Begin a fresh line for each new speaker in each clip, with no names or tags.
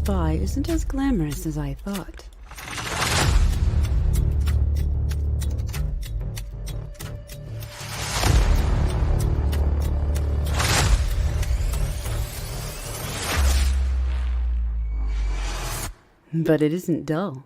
spy isn't as glamorous as I thought. But it isn't dull.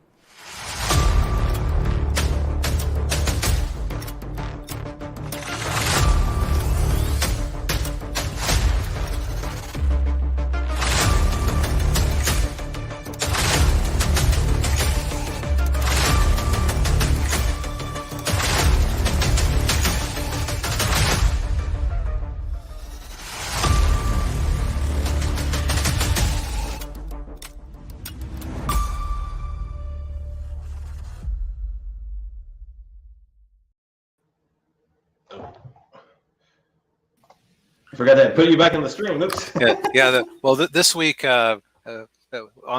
I forgot to put you back in the stream. Oops.
This week, on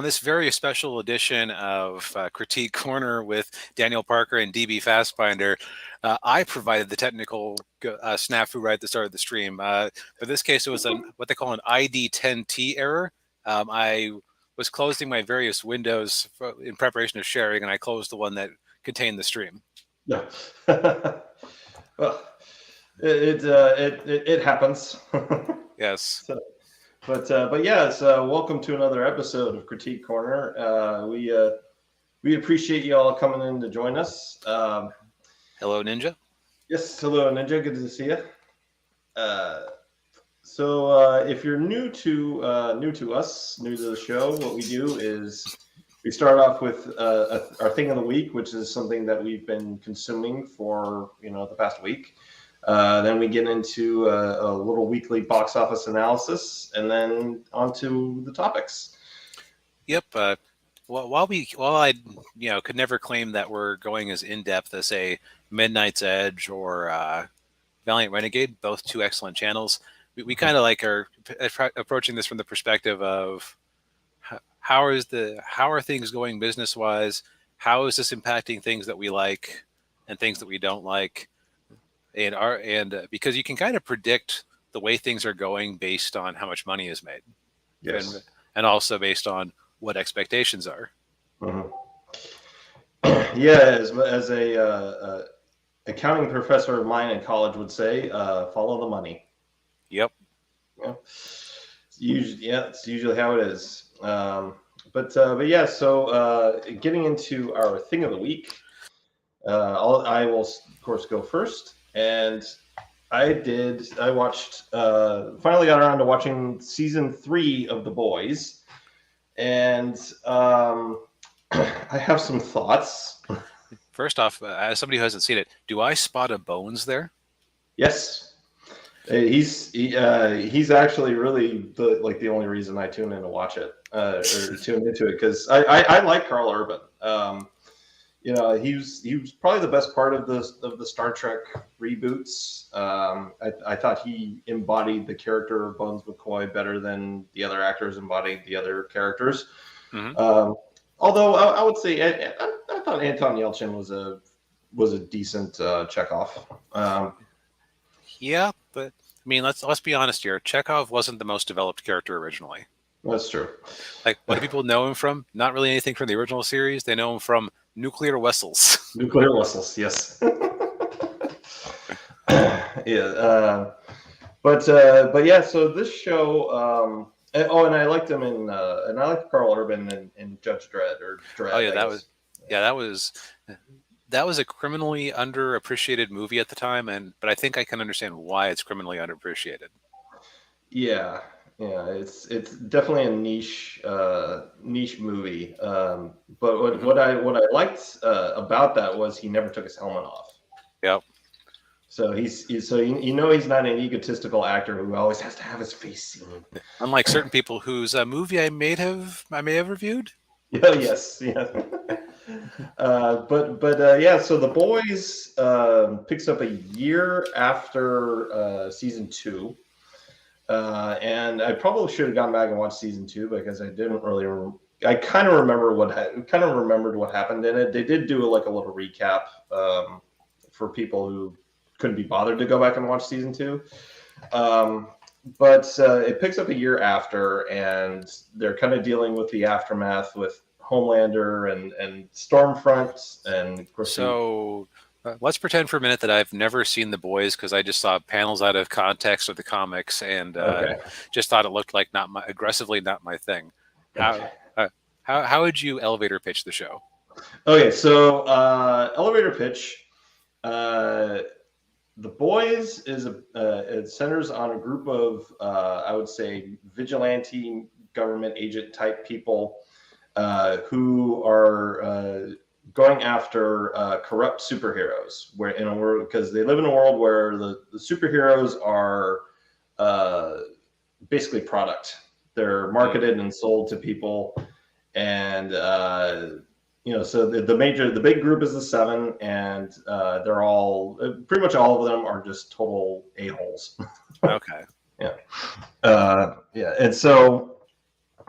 this very special edition of Critique Corner with Daniel Parker and DB Fastbinder, I provided the technical snafu right at the start of the stream. But in this case, it was what they call an ID10T error. I was closing my various windows in preparation of sharing, and I closed the one that contained the stream.
Yeah. Well, it happens.
Yes.
But yes, welcome to another episode of Critique Corner. We appreciate you all coming in to join us.
Hello, Ninja.
Yes, hello, Ninja. Good to see you. So if you're new to us, new to the show, what we do is we start off with our thing of the week, which is something that we've been consuming for the past week. Then we get into a little weekly box office analysis, and then onto the topics.
Yep. While I could never claim that we're going as in depth as say Midnight's Edge or Valiant Renegade, both two excellent channels, we kind of are approaching this from the perspective of how are things going business wise? How is this impacting things that we like and things that we don't like? And because you can kind of predict the way things are going based on how much money is made,
yes,
and also based on what expectations are.
Mm-hmm. Yeah, as a accounting professor of mine in college would say, follow the money.
Yep.
Yeah. It's usually how it is. But yeah. So getting into our thing of the week, I will of course go first. And I watched, finally got around to watching season 3 of The Boys. And I have some thoughts.
First off, as somebody who hasn't seen it, do I spot a Bones there?
Yes. He's actually really the only reason I tune in to watch it, or tune into it, because I like Carl Urban. He was probably the best part of the Star Trek reboots. I thought he embodied the character of Bones McCoy better than the other actors embodied the other characters. Mm-hmm. Although I would say I thought Anton Yelchin was a decent Chekhov.
Yeah, but I mean, let's be honest here. Chekhov wasn't the most developed character originally.
That's true.
What do people know him from? Not really anything from the original series. They know him from Nuclear Vessels.
Nuclear Vessels, yes. Yeah. But yeah. So this show. And I liked him and I liked Carl Urban in Judge Dredd or Dredd.
Oh yeah, that was a criminally underappreciated movie at the time, but I think I can understand why it's criminally underappreciated.
Yeah, it's definitely a niche movie. But what I liked about that was he never took his helmet off.
Yep.
So he's he's not an egotistical actor who always has to have his face seen.
Unlike certain people whose movie I may have reviewed.
Oh yes, yeah. But yeah. So The Boys picks up a year after season 2, and I probably should have gone back and watched season 2 because I didn't really. I kind of remembered what happened in it. They did do a little recap for people who couldn't be bothered to go back and watch season 2. it picks up a year after, and they're kind of dealing with the aftermath with Homelander and Stormfront, and of course.
So let's pretend for a minute that I've never seen The Boys because I just saw panels out of context of the comics and just thought it looked like aggressively not my thing. How would you elevator pitch the show?
Okay, so elevator pitch. The Boys is it centers on a group of I would say vigilante government agent type people who are going after corrupt superheroes, because they live in a world where the superheroes are basically product. They're marketed and sold to people, and so the big group is the Seven, and they're all pretty much all of them are just total a-holes.
Okay.
And so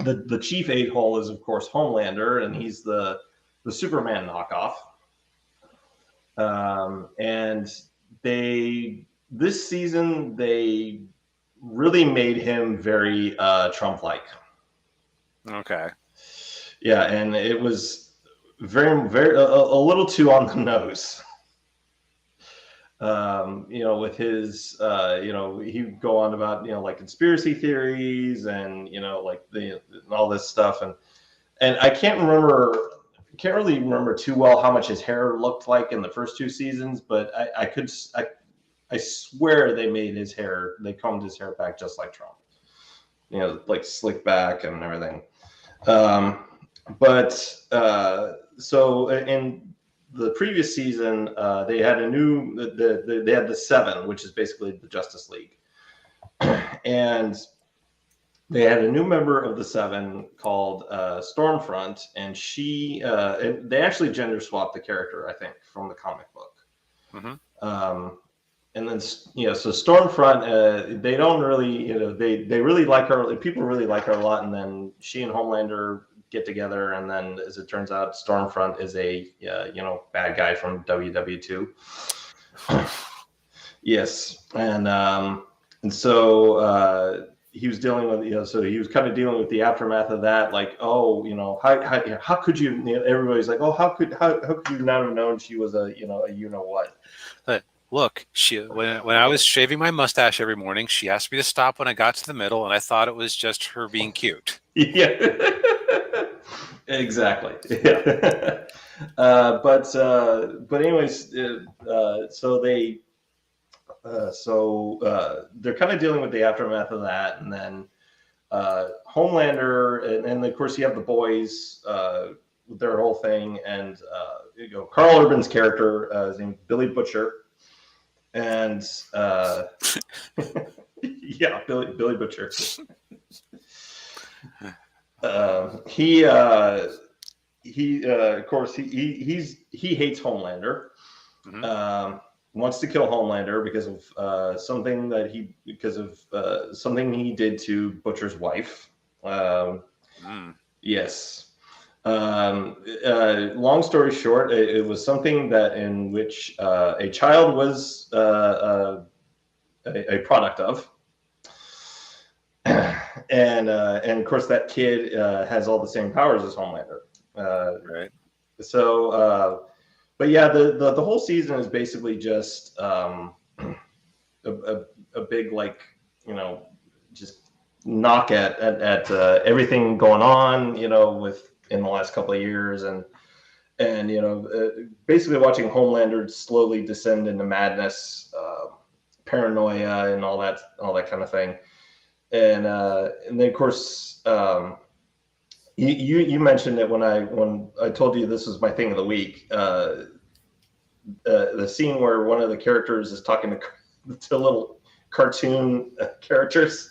the chief a-hole is of course Homelander, and he's the Superman knockoff. And this season they really made him very Trump-like. Okay. Yeah, and it was very, very a little too on the nose. With his, he'd go on about, like conspiracy theories and, like all this stuff. And I can't really remember too well how much his hair looked like in the first two seasons, but I swear they combed his hair back just like Trump, like slick back and everything. So in the previous season, they had they had the Seven, which is basically the Justice League, and they had a new member of the Seven called Stormfront, and they actually gender swapped the character, I think, from the comic book. Mm-hmm. And then, so Stormfront, they don't really, they really like her. People really like her a lot. And then she and Homelander get together. And then, as it turns out, Stormfront is a, bad guy from WW2. Yes. And so he was dealing with, so he was kind of dealing with the aftermath of that. Like, how could you, everybody's like, how could you not have known she was a what?
Look, when I was shaving my mustache every morning, she asked me to stop when I got to the middle, and I thought it was just her being cute.
Yeah, exactly. Yeah. But anyways, so they're kind of dealing with the aftermath of that, and then Homelander, and of course you have the Boys with their whole thing, and Carl Urban's character is named Billy Butcher. And yeah, Billy Butcher. He of course he hates Homelander. Mm-hmm. Wants to kill Homelander because of something he did to Butcher's wife. Yes. Long story short, it was something in which a child was a product of, and of course that kid has all the same powers as Homelander. Right. So, but yeah, the whole season is basically just a big just knock at everything going on, in the last couple of years, and basically watching Homelander slowly descend into madness, paranoia, and all that kind of thing, and then of course you mentioned it when I told you this was my thing of the week, the scene where one of the characters is talking to little cartoon characters.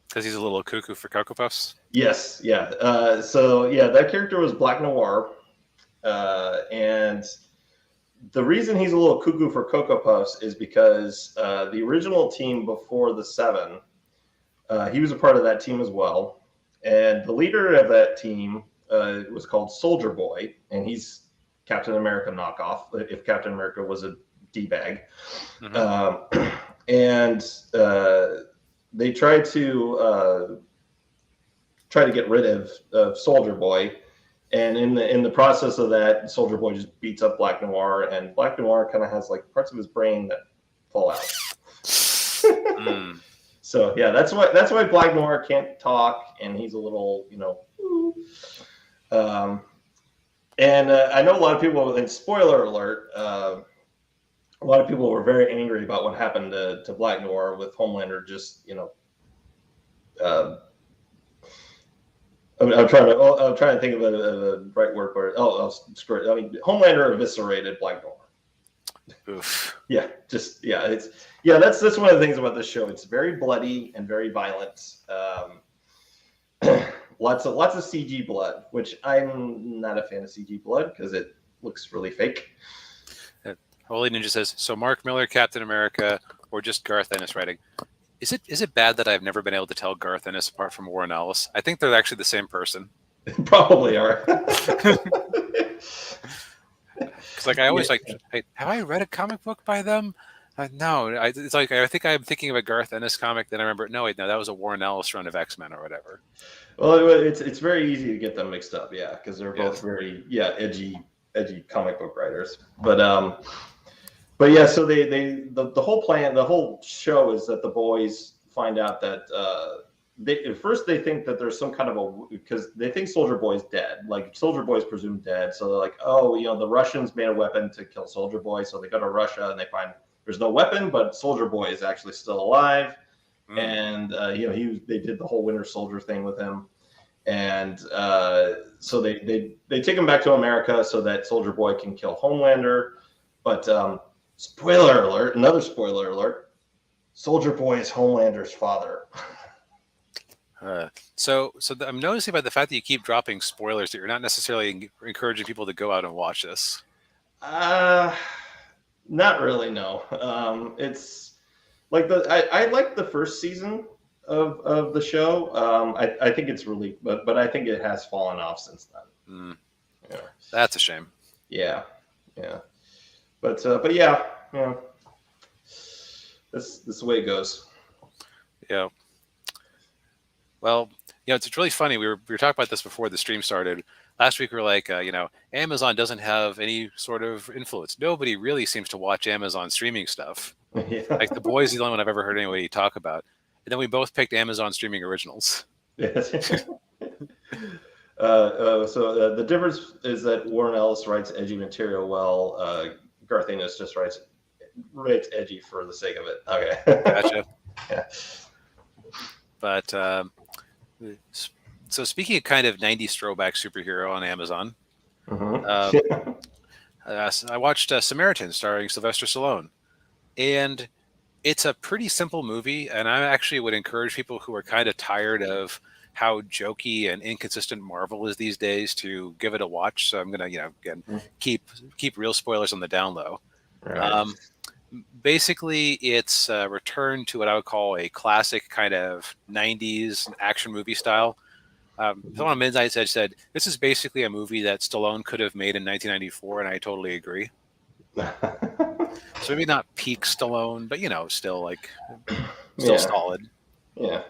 Because he's a little cuckoo for Cocoa Puffs?
Yes, yeah. So, yeah, that character was Black Noir. And the reason he's a little cuckoo for Cocoa Puffs is because the original team before the Seven, he was a part of that team as well. And the leader of that team was called Soldier Boy, and he's Captain America knockoff, if Captain America was a D-bag. Mm-hmm. they try to get rid of Soldier Boy, and in the process of that, Soldier Boy just beats up Black Noir, and Black Noir kind of has like parts of his brain that fall out. So yeah, that's why Black Noir can't talk, and he's a little, and I know a lot of people, and spoiler alert, a lot of people were very angry about what happened to Black Noir with Homelander just, I'm trying to think of a right word for it. Screw it. I mean, Homelander eviscerated Black Noir.
Oof.
Yeah, that's one of the things about this show. It's very bloody and very violent. Lots of CG blood, which I'm not a fan of CG blood because it looks really fake.
Holy Ninja says, so Mark Miller, Captain America, or just Garth Ennis writing. Is it bad that I've never been able to tell Garth Ennis apart from Warren Ellis? I think they're actually the same person.
Probably are.
Because like I always hey, have I read a comic book by them? No, it's like I think I'm thinking of a Garth Ennis comic. Then I remember, no, that was a Warren Ellis run of X-Men or whatever.
Well, it's very easy to get them mixed up, yeah, because they're both very edgy comic book writers. But yeah, so the whole plan, the whole show is that the boys find out that at first they think that there's some kind of because they think Soldier Boy's dead. Like Soldier Boy's presumed dead, so they're like, oh, the Russians made a weapon to kill Soldier Boy, so they go to Russia and they find there's no weapon, but Soldier Boy is actually still alive, and they did the whole Winter Soldier thing with him, and so they take him back to America so that Soldier Boy can kill Homelander, but spoiler alert, another spoiler alert, Soldier Boy is Homelander's father.
So I'm noticing by the fact that you keep dropping spoilers that you're not necessarily encouraging people to go out and watch this.
Not really, no. It's like I like the first season of the show. I think it's really, but I think it has fallen off since then. Yeah.
That's a shame.
Yeah. But yeah, this is the way it goes.
Yeah. Well, it's really funny. We were talking about this before the stream started. Last week we were like, Amazon doesn't have any sort of influence. Nobody really seems to watch Amazon streaming stuff.
Yeah.
Like The Boys is the only one I've ever heard anybody talk about. And then we both picked Amazon streaming originals.
Yes. So the difference is that Warren Ellis writes edgy material while Garth Ennis just writes edgy for the sake of it. Okay.
Gotcha.
Yeah.
But so speaking of kind of 90s throwback superhero on Amazon, I watched Samaritan starring Sylvester Stallone. And it's a pretty simple movie. And I actually would encourage people who are kind of tired of how jokey and inconsistent Marvel is these days to give it a watch. So I'm going to, again, keep real spoilers on the down low. Right. Basically, it's a return to what I would call a classic kind of 90s action movie style. Someone on Midnight's Edge said, this is basically a movie that Stallone could have made in 1994, and I totally agree. So maybe not peak Stallone, but, still solid. Yeah.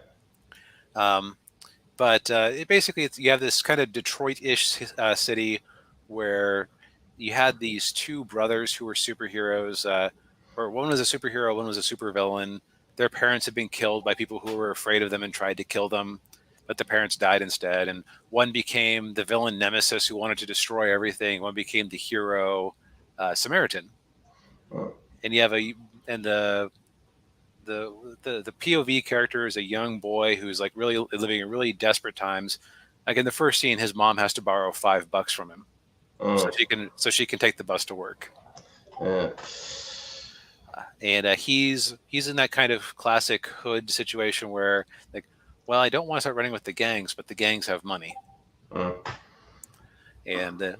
But it basically, you have this kind of Detroit-ish city where you had these two brothers who were superheroes, or one was a superhero, one was a supervillain. Their parents had been killed by people who were afraid of them and tried to kill them, but the parents died instead. And one became the villain nemesis who wanted to destroy everything. One became the hero, Samaritan. And you have the POV character is a young boy who's like really living in really desperate times. Like in the first scene, his mom has to borrow $5 from him so she can take the bus to work. And he's in that kind of classic hood situation where, like, well, I don't want to start running with the gangs, but the gangs have money. And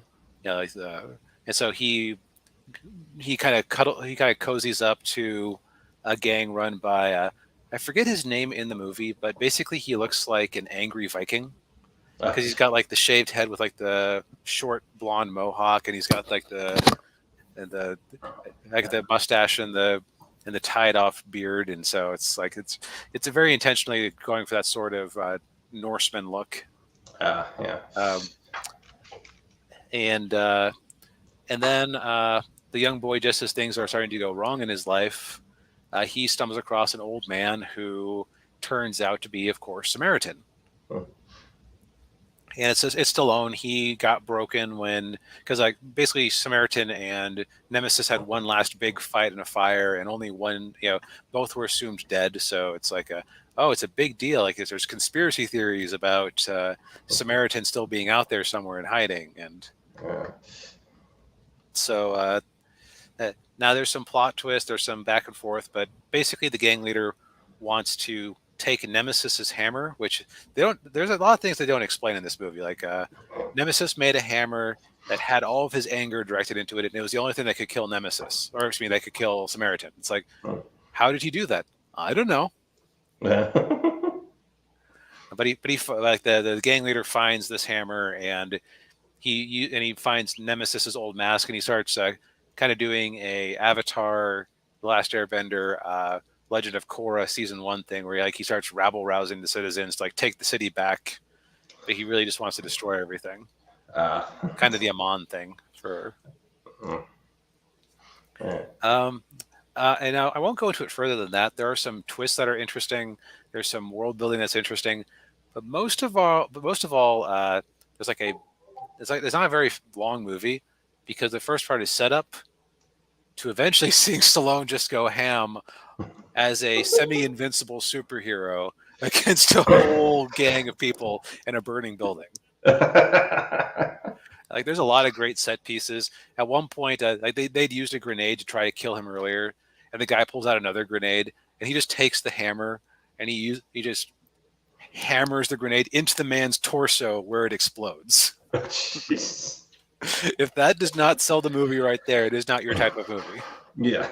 so he kind of cozies up to a gang run by I forget his name in the movie, but basically he looks like an angry Viking because he's got like the shaved head with like the short blonde mohawk, and he's got like the mustache and the and the tied off beard, and so it's like it's a very intentionally going for that sort of Norseman look.
Yeah.
And then the young boy, just as things are starting to go wrong in his life, he stumbles across an old man who turns out to be, of course, Samaritan.
Hmm.
And it's Stallone. He got broken because like basically Samaritan and Nemesis had one last big fight in a fire, and only one, both were assumed dead. So it's like it's a big deal. Like there's conspiracy theories about Samaritan still being out there somewhere and hiding, and so now there's some plot twist, there's some back and forth, but basically the gang leader wants to take Nemesis's hammer, which there's a lot of things they don't explain in this movie. Like Nemesis made a hammer that had all of his anger directed into it, and it was the only thing that could kill Nemesis, or excuse me, that could kill Samaritan. It's like, how did he do that? I don't know. But he like the gang leader finds this hammer, and he finds Nemesis's old mask, and he starts kind of doing a Avatar, The Last Airbender, Legend of Korra season 1 thing, where he starts rabble rousing the citizens to like take the city back, but he really just wants to destroy everything. Kind of the Amon thing for. And now I won't go into it further than that. There are some twists that are interesting. There's some world building that's interesting, but most of all, there's not a very long movie, because the first part is set up to eventually seeing Stallone just go ham as a semi-invincible superhero against a whole gang of people in a burning building. Like there's a lot of great set pieces. At one point, like they'd used a grenade to try to kill him earlier, and the guy pulls out another grenade, and he just takes the hammer and he just hammers the grenade into the man's torso where it explodes. If that does not sell the movie right there, it is not your type of movie.
Yeah.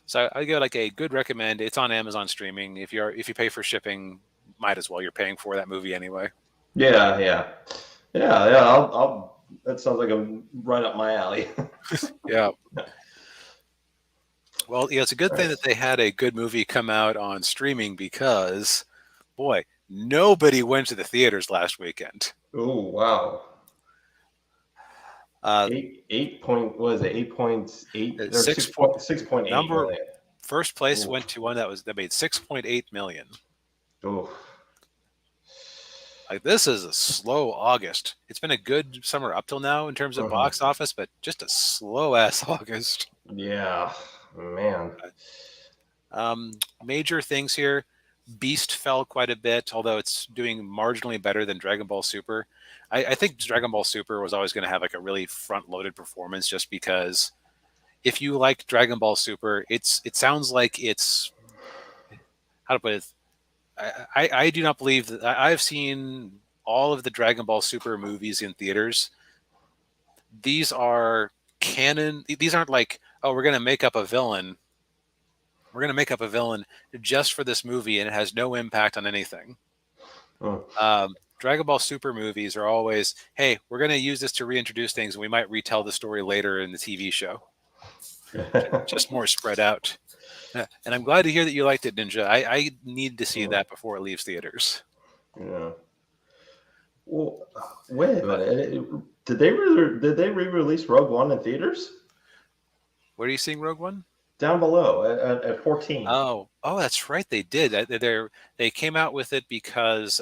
So I give it like a good recommend. It's on Amazon streaming. If you pay for shipping, might as well. You're paying for that movie anyway.
Yeah. I'll that sounds like right up my alley.
Yeah. Well, it's a good thing that they had a good movie come out on streaming, because, boy, nobody went to the theaters last weekend.
Oh wow. 8.8 or 6.8
number. First place went to one that made 6.8 million.
Oh.
Like this is a slow August. It's been a good summer up till now in terms of box office, but just a slow ass August.
Yeah, man.
Major things here. Beast fell quite a bit, although it's doing marginally better than Dragon Ball Super. I think Dragon Ball Super was always going to have like a really front-loaded performance, just because if you like Dragon Ball Super, it sounds like it's, how to put it, I do not believe that I've seen all of the Dragon Ball Super movies in theaters. These are canon. These aren't like, oh, we're going to make up a villain. We're going to make up a villain just for this movie, and it has no impact on anything. Dragon Ball Super movies are always, hey, we're going to use this to reintroduce things, and we might retell the story later in the TV show. Just more spread out. And I'm glad to hear that you liked it, Ninja. I need to see that before it leaves theaters.
Yeah. Well, wait a minute. Did they re-release Rogue One in theaters?
Where are you seeing Rogue One?
Down below at 14.
Oh, that's right. They did. They came out with it because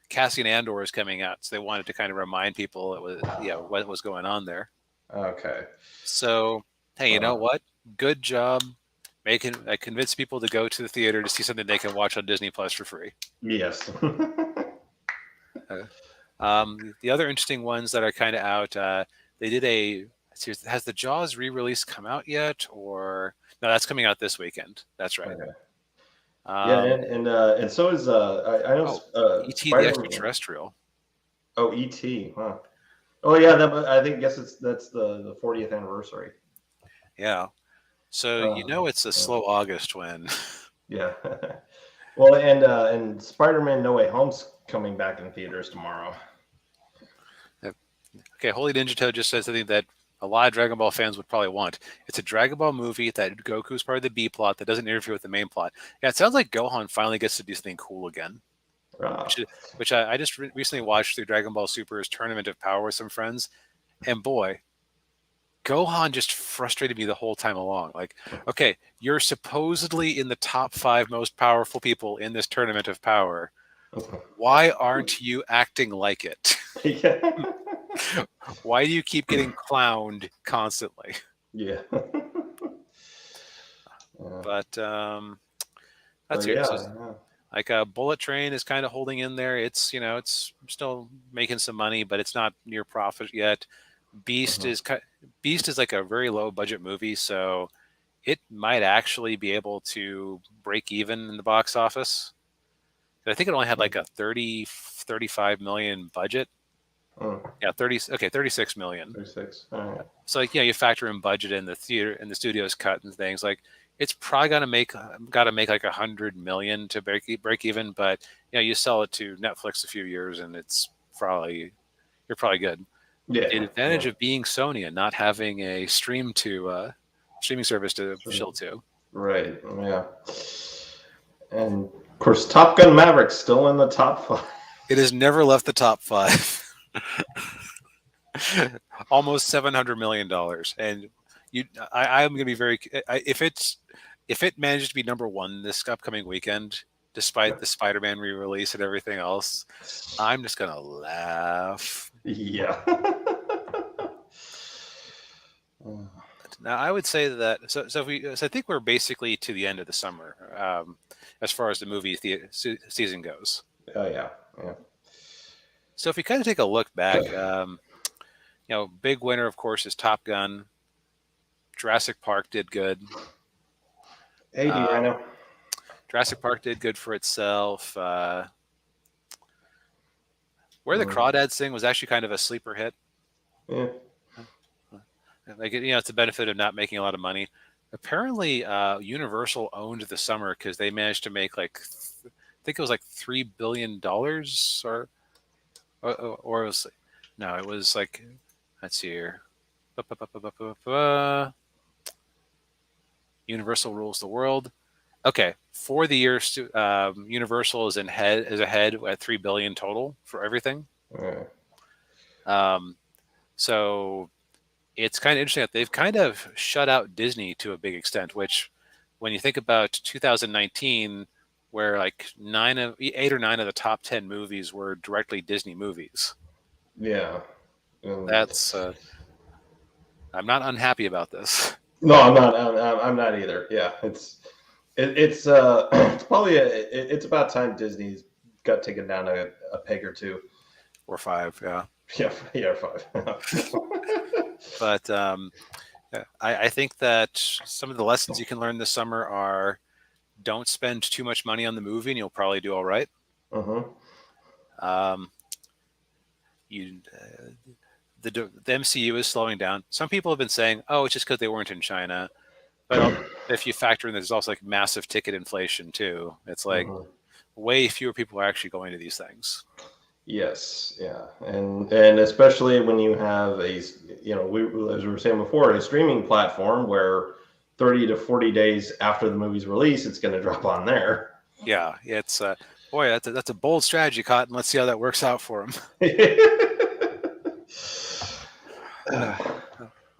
Cassian Andor is coming out, so they wanted to kind of remind people what was going on there.
Okay.
So hey, you know what? Good job making. I convinced people to go to the theater to see something they can watch on Disney Plus for free.
Yes.
The other interesting ones that are kind of out, they did has the Jaws re-release come out yet? Or no, that's coming out this weekend. That's right.
Okay. And so is I know
E.T. the Extraterrestrial.
Oh, E.T. Huh. Oh yeah, that's the 40th anniversary.
Yeah. So it's a slow August when.
Yeah. Well, and Spider-Man: No Way Home's coming back in theaters tomorrow.
Okay, Holy Ninja Toad just said something that a lot of Dragon Ball fans would probably want. It's a Dragon Ball movie that Goku's part of the B plot that doesn't interfere with the main plot. Yeah, it sounds like Gohan finally gets to do something cool again. Which I just recently watched through Dragon Ball Super's Tournament of Power with some friends, and boy, Gohan just frustrated me the whole time along. Like, okay, you're supposedly in the top 5 most powerful people in this Tournament of Power. Why aren't you acting like it?
Yeah.
Why do you keep getting clowned constantly?
Yeah.
But that's
yeah,
it. So, like Bullet Train is kind of holding in there. It's it's still making some money, but it's not near profit yet. Beast is like a very low budget movie, so it might actually be able to break even in the box office. I think it only had like a 35 million budget. Yeah, 36 million.
36. All right.
So like, you factor in budget in the theater and the studio's cut and things, like it's probably got to make like 100 million to break even. But you sell it to Netflix a few years and you're probably good.
Yeah.
The advantage of being Sony and not having a streaming service to shill to.
Right. Yeah. And of course, Top Gun Maverick's still in the top 5.
It has never left the top 5. Almost $700 million, and I'm going to be very if it manages to be number 1 this upcoming weekend, despite the Spider-Man re-release and everything else, I'm just going to laugh.
Yeah.
Now I would say that so I think we're basically to the end of the summer as far as the movie season goes.
Oh yeah.
So if we kind of take a look back, big winner of course is Top Gun. Jurassic Park did good.
Hey, I know.
Jurassic Park did good for itself. Where the Crawdads Sing was actually kind of a sleeper hit.
Yeah.
Like it's the benefit of not making a lot of money. Apparently, Universal owned the summer because they managed to make like I think it was like $3 billion or it was no, it was like let's see here. Universal rules the world. Okay, for the year, Universal is ahead at $3 billion total for everything. So it's kind of interesting that they've kind of shut out Disney to a big extent. Which, when you think about 2019, where like 8 or 9 of the top 10 movies were directly Disney movies.
Yeah,
that's. I'm not unhappy about this.
No, I'm not. I'm not either. Yeah, it's probably it's about time Disney's got taken down a peg or 2
or 5. Yeah.
Yeah, 5.
But I think that some of the lessons you can learn this summer are don't spend too much money on the movie and you'll probably do all right. The MCU is slowing down. Some people have been saying, oh, it's just because they weren't in China. But if you factor in, there's also like massive ticket inflation too. It's like way fewer people are actually going to these things.
Yes, yeah, and especially when you have as we were saying before, a streaming platform where 30 to 40 days after the movie's release, it's going to drop on there.
Yeah, it's boy, that's a bold strategy, Cotton. Let's see how that works out for him.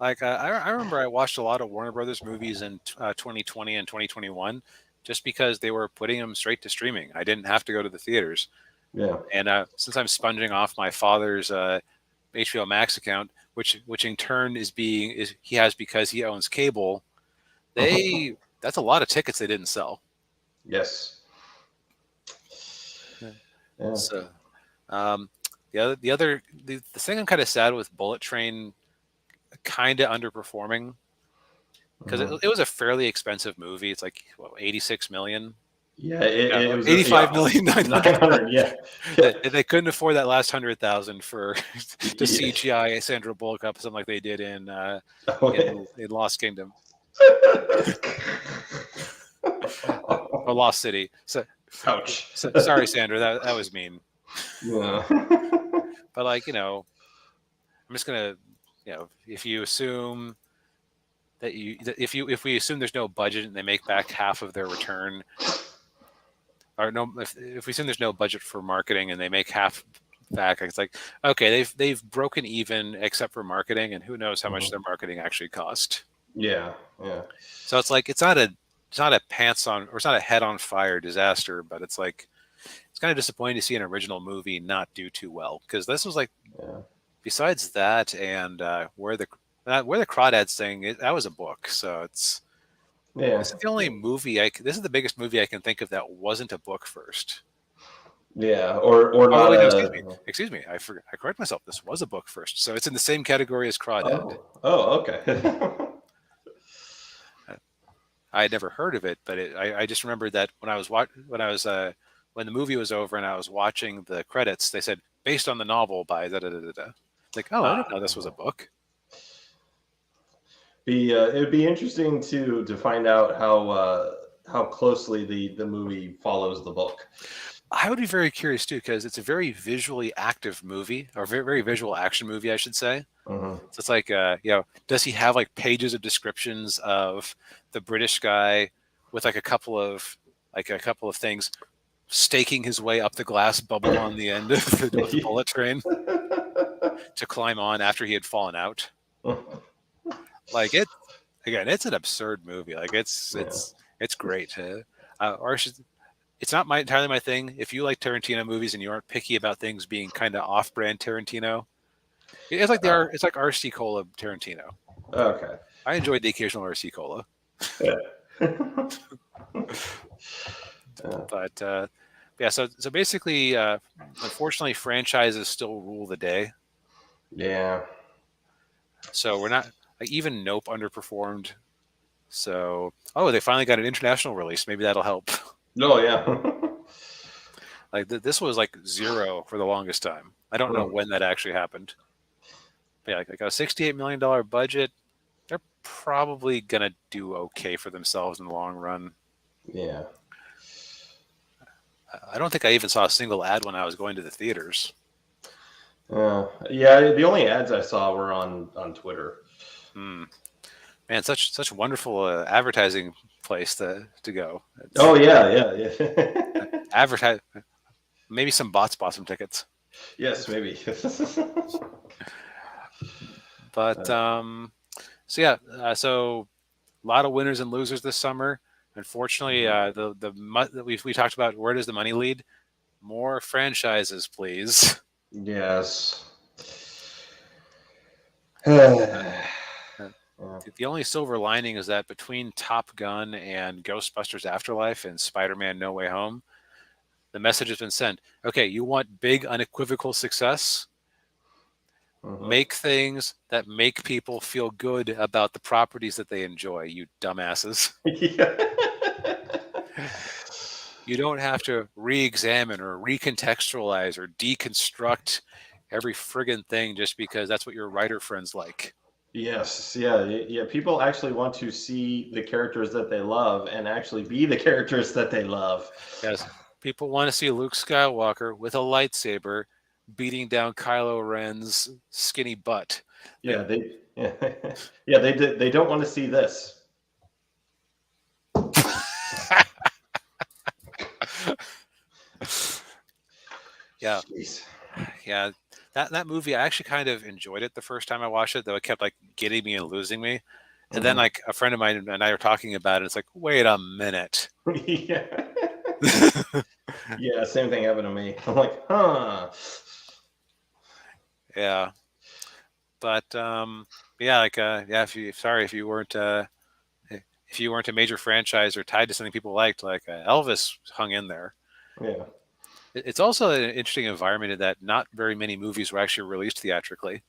Like I remember I watched a lot of Warner Brothers movies in 2020 and 2021 just because they were putting them straight to streaming. I didn't have to go to the theaters.
Yeah.
And since I'm sponging off my father's HBO Max account, which in turn he has because he owns cable, that's a lot of tickets they didn't sell.
Yes.
Yeah. So the thing I'm kind of sad with Bullet Train kind of underperforming because it was a fairly expensive movie. It's like $86 million.
Yeah, it was
85 million.
900. Yeah.
They couldn't afford that last 100,000 for to CGI Sandra Bullock up something like they did in Lost Kingdom or Lost City. So,
ouch.
Sorry, Sandra, that was mean.
Yeah.
But I'm just gonna if you assume if we assume there's no budget and they make back half of their return, or no, if we assume there's no budget for marketing and they make half back, it's like, okay, they've broken even except for marketing, and who knows how much their marketing actually cost.
Yeah.
So it's like it's not a pants on, or it's not a head on fire disaster, but it's like it's kind of disappointing to see an original movie not do too well, because this was like, besides that and where the crawdads thing, that was a book, so it's this is the only movie this is the biggest movie I can think of that wasn't a book first.
Yeah, or not.
Wait, no, excuse me. I correct myself. This was a book first, so it's in the same category as Crawdad.
Oh, okay.
I had never heard of it, but I just remembered that when the movie was over and I was watching the credits, they said based on the novel by da da da da da. Like, oh, I didn't know this was a book.
It'd be interesting to find out how closely the movie follows the book.
I would be very curious too, because it's a very visually active movie, or very, very visual action movie, I should say. So it's like, does he have like pages of descriptions of the British guy with like a couple of things staking his way up the glass bubble on the end of the bullet train to climb on after he had fallen out? Like it's an absurd movie. Like it's great. It's not entirely my thing. If you like Tarantino movies and you aren't picky about things being kind of off-brand Tarantino, it's like it's like RC Cola Tarantino.
Okay.
I enjoyed the occasional RC Cola. But so basically, unfortunately, franchises still rule the day.
Yeah.
So we're not even Nope underperformed. So they finally got an international release. Maybe that'll help.
Oh yeah.
Like this was like zero for the longest time. I don't know when that actually happened. But yeah, like a $68 million budget, they're probably gonna do okay for themselves in the long run.
Yeah.
I don't think I even saw a single ad when I was going to the theaters.
Yeah. The only ads I saw were on Twitter.
Man, such wonderful advertising place to go.
Oh yeah.
Advertise. Maybe some bots bought some tickets.
Yes, maybe.
But so a lot of winners and losers this summer. Unfortunately, we talked about, where does the money lead? More franchises, please.
Yes.
The only silver lining is that between Top Gun and Ghostbusters Afterlife and Spider-Man No Way Home, the message has been sent. Okay, you want big, unequivocal success? Make things that make people feel good about the properties that they enjoy, you dumbasses. You don't have to re-examine or recontextualize or deconstruct every friggin' thing just because that's what your writer friends like.
Yes, yeah. People actually want to see the characters that they love and actually be the characters that they love.
Yes, people want to see Luke Skywalker with a lightsaber beating down Kylo Ren's skinny butt.
Yeah, they don't want to see this.
Yeah.
Jeez.
Yeah. That movie, I actually kind of enjoyed it the first time I watched it, though it kept like getting me and losing me. And then like a friend of mine and I were talking about it. It's like, wait a minute.
Yeah. Yeah, same thing happened to me. I'm like, huh.
Yeah. But if you weren't a major franchise or tied to something people liked, like Elvis hung in there.
Yeah.
It's also an interesting environment in that not very many movies were actually released theatrically.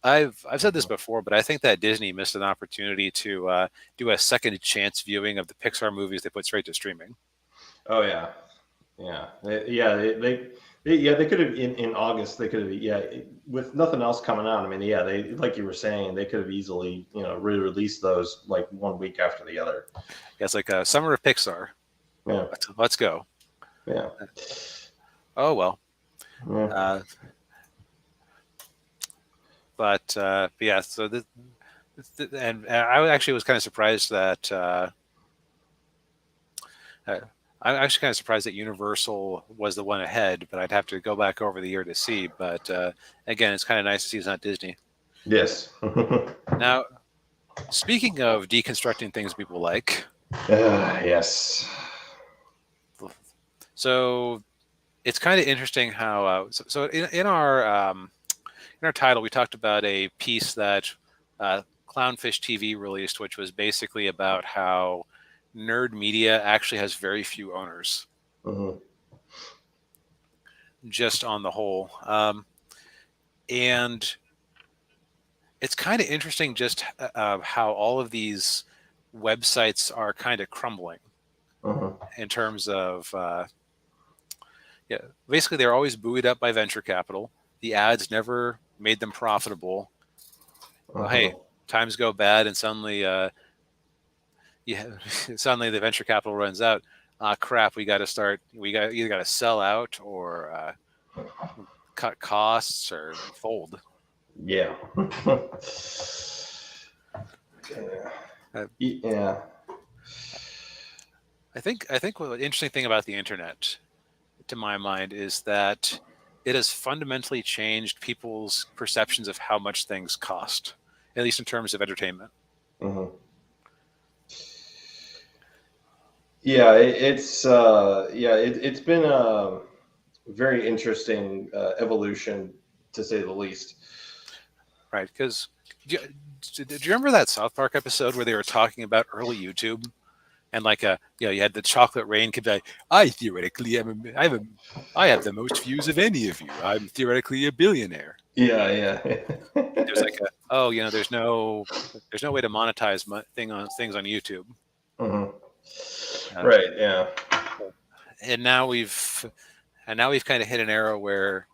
I've said this before, but I think that Disney missed an opportunity to do a second chance viewing of the Pixar movies they put straight to streaming.
Oh yeah, they could have in August. They could have with nothing else coming out. I mean, they, like you were saying, they could have easily re-released those like 1 week after the other.
Yeah, it's like a summer of Pixar.
Yeah,
let's go.
Yeah.
Oh well.
Yeah.
But but yeah, so and I actually was kind of surprised that I'm actually kind of surprised that Universal was the one ahead, but I'd have to go back over the year to see. But again, it's kind of nice to see it's not Disney.
Yes.
Now, speaking of deconstructing things people like,
Yes.
so it's kind of interesting how so in our title we talked about a piece that Clownfish TV released, which was basically about how nerd media actually has very few owners, just on the whole, and it's kind of interesting just how all of these websites are kind of crumbling in terms of yeah, basically they're always buoyed up by venture capital. The ads never made them profitable. Well, hey, times go bad and suddenly suddenly the venture capital runs out. Crap, we got to either got to sell out or cut costs or fold.
Yeah. Yeah.
I think what the interesting thing about the internet, to my mind, is that it has fundamentally changed people's perceptions of how much things cost, at least in terms of entertainment.
Yeah, it's been a very interesting evolution, to say the least.
Right, because do you remember that South Park episode where they were talking about early YouTube, and like you had the chocolate rain kid like, I theoretically I have the most views of any of you. I'm theoretically a billionaire.
Yeah.
There's like there's no way to monetize things on YouTube.
Right. Yeah.
And now we've kind of hit an era where,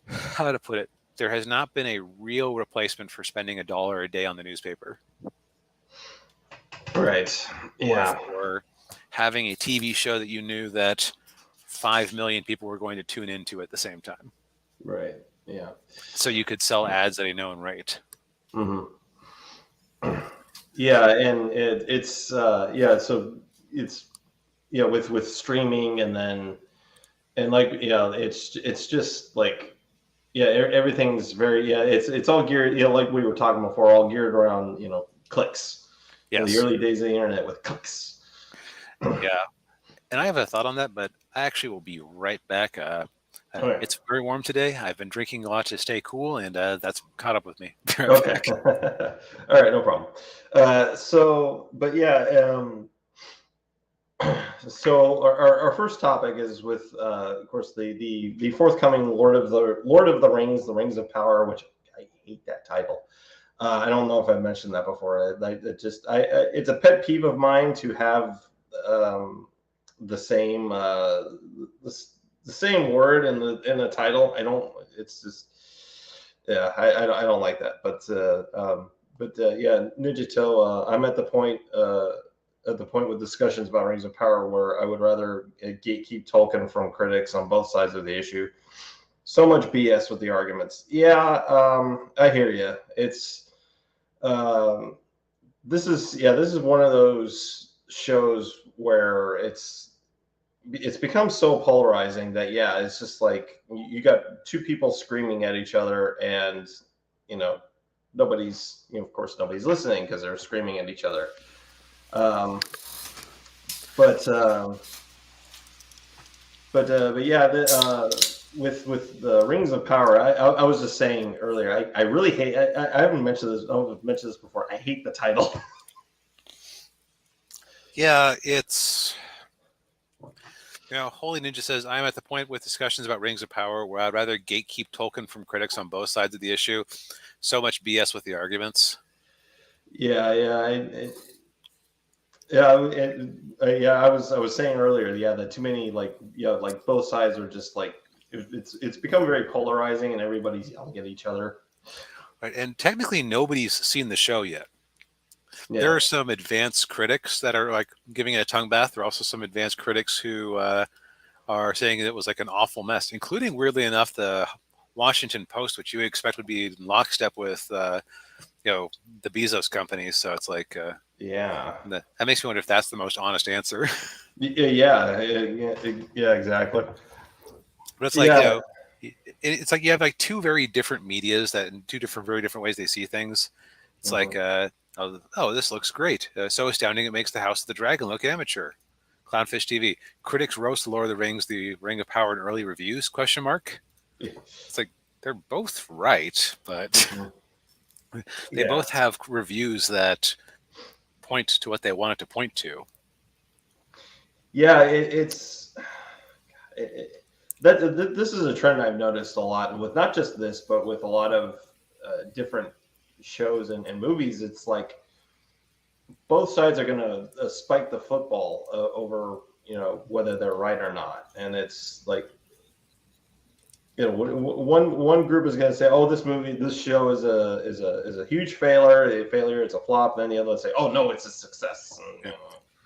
how to put it, there has not been a real replacement for spending $1 a day on the newspaper.
Right. Yeah.
Or having a TV show that you knew that 5 million people were going to tune into at the same time.
Right. Yeah.
So you could sell ads at a known rate.
Yeah, and it's so it's with streaming and like it's just like everything's very it's all geared like we were talking before, all geared around clicks.
Yes.
The early days of the internet with clicks.
Yeah, and I have a thought on that, but I actually will be right back. It's very warm today. I've been drinking a lot to stay cool, and that's caught up with me.
Okay. All right, no problem. So our first topic is with, of course, the forthcoming Lord of the Rings, the Rings of Power, which I hate that title. I don't know if I mentioned that before. It's a pet peeve of mine to have the same word in the title. I don't. It's just I don't like that. But Ninja Toe, I'm at the point with discussions about Rings of Power where I would rather gatekeep Tolkien from critics on both sides of the issue. So much BS with the arguments. Yeah, I hear you. It's this is one of those shows where it's become so polarizing that it's just like you got two people screaming at each other, and nobody's of course nobody's listening because they're screaming at each other. With the Rings of Power, I was just saying earlier, I really hate. I haven't mentioned this. I've mentioned this before. I hate the title.
Yeah, it's Holy Ninja says, I'm at the point with discussions about Rings of Power where I'd rather gatekeep Tolkien from critics on both sides of the issue. So much BS with the arguments.
I was saying earlier, that too many like both sides are just like it's become very polarizing and everybody's yelling at each other.
Right, and technically nobody's seen the show yet.
Yeah.
There are some advanced critics that are like giving it a tongue bath. There are also some advanced critics who are saying it was like an awful mess, including, weirdly enough, the Washington Post, which you would expect would be in lockstep with the Bezos companies. So it's like
Yeah.
that makes me wonder if that's the most honest answer.
Yeah, exactly.
But it's like
Yeah.
it's like you have like two very different medias that in two different very different ways they see things. It's like oh, this looks great, so astounding it makes the House of the Dragon look amateur. Clownfish TV. Critics roast Lord of the Rings, The Ring of Power in early reviews? Question mark. It's like they're both right, but they both have reviews that point to what they want it to point to.
Yeah, this is a trend I've noticed a lot with not just this, but with a lot of different shows and movies. It's like both sides are going to spike the football over whether they're right or not, and it's like one group is going to say, oh, this show is a huge failure, it's a flop. And then the other will say, oh no, it's a success. And,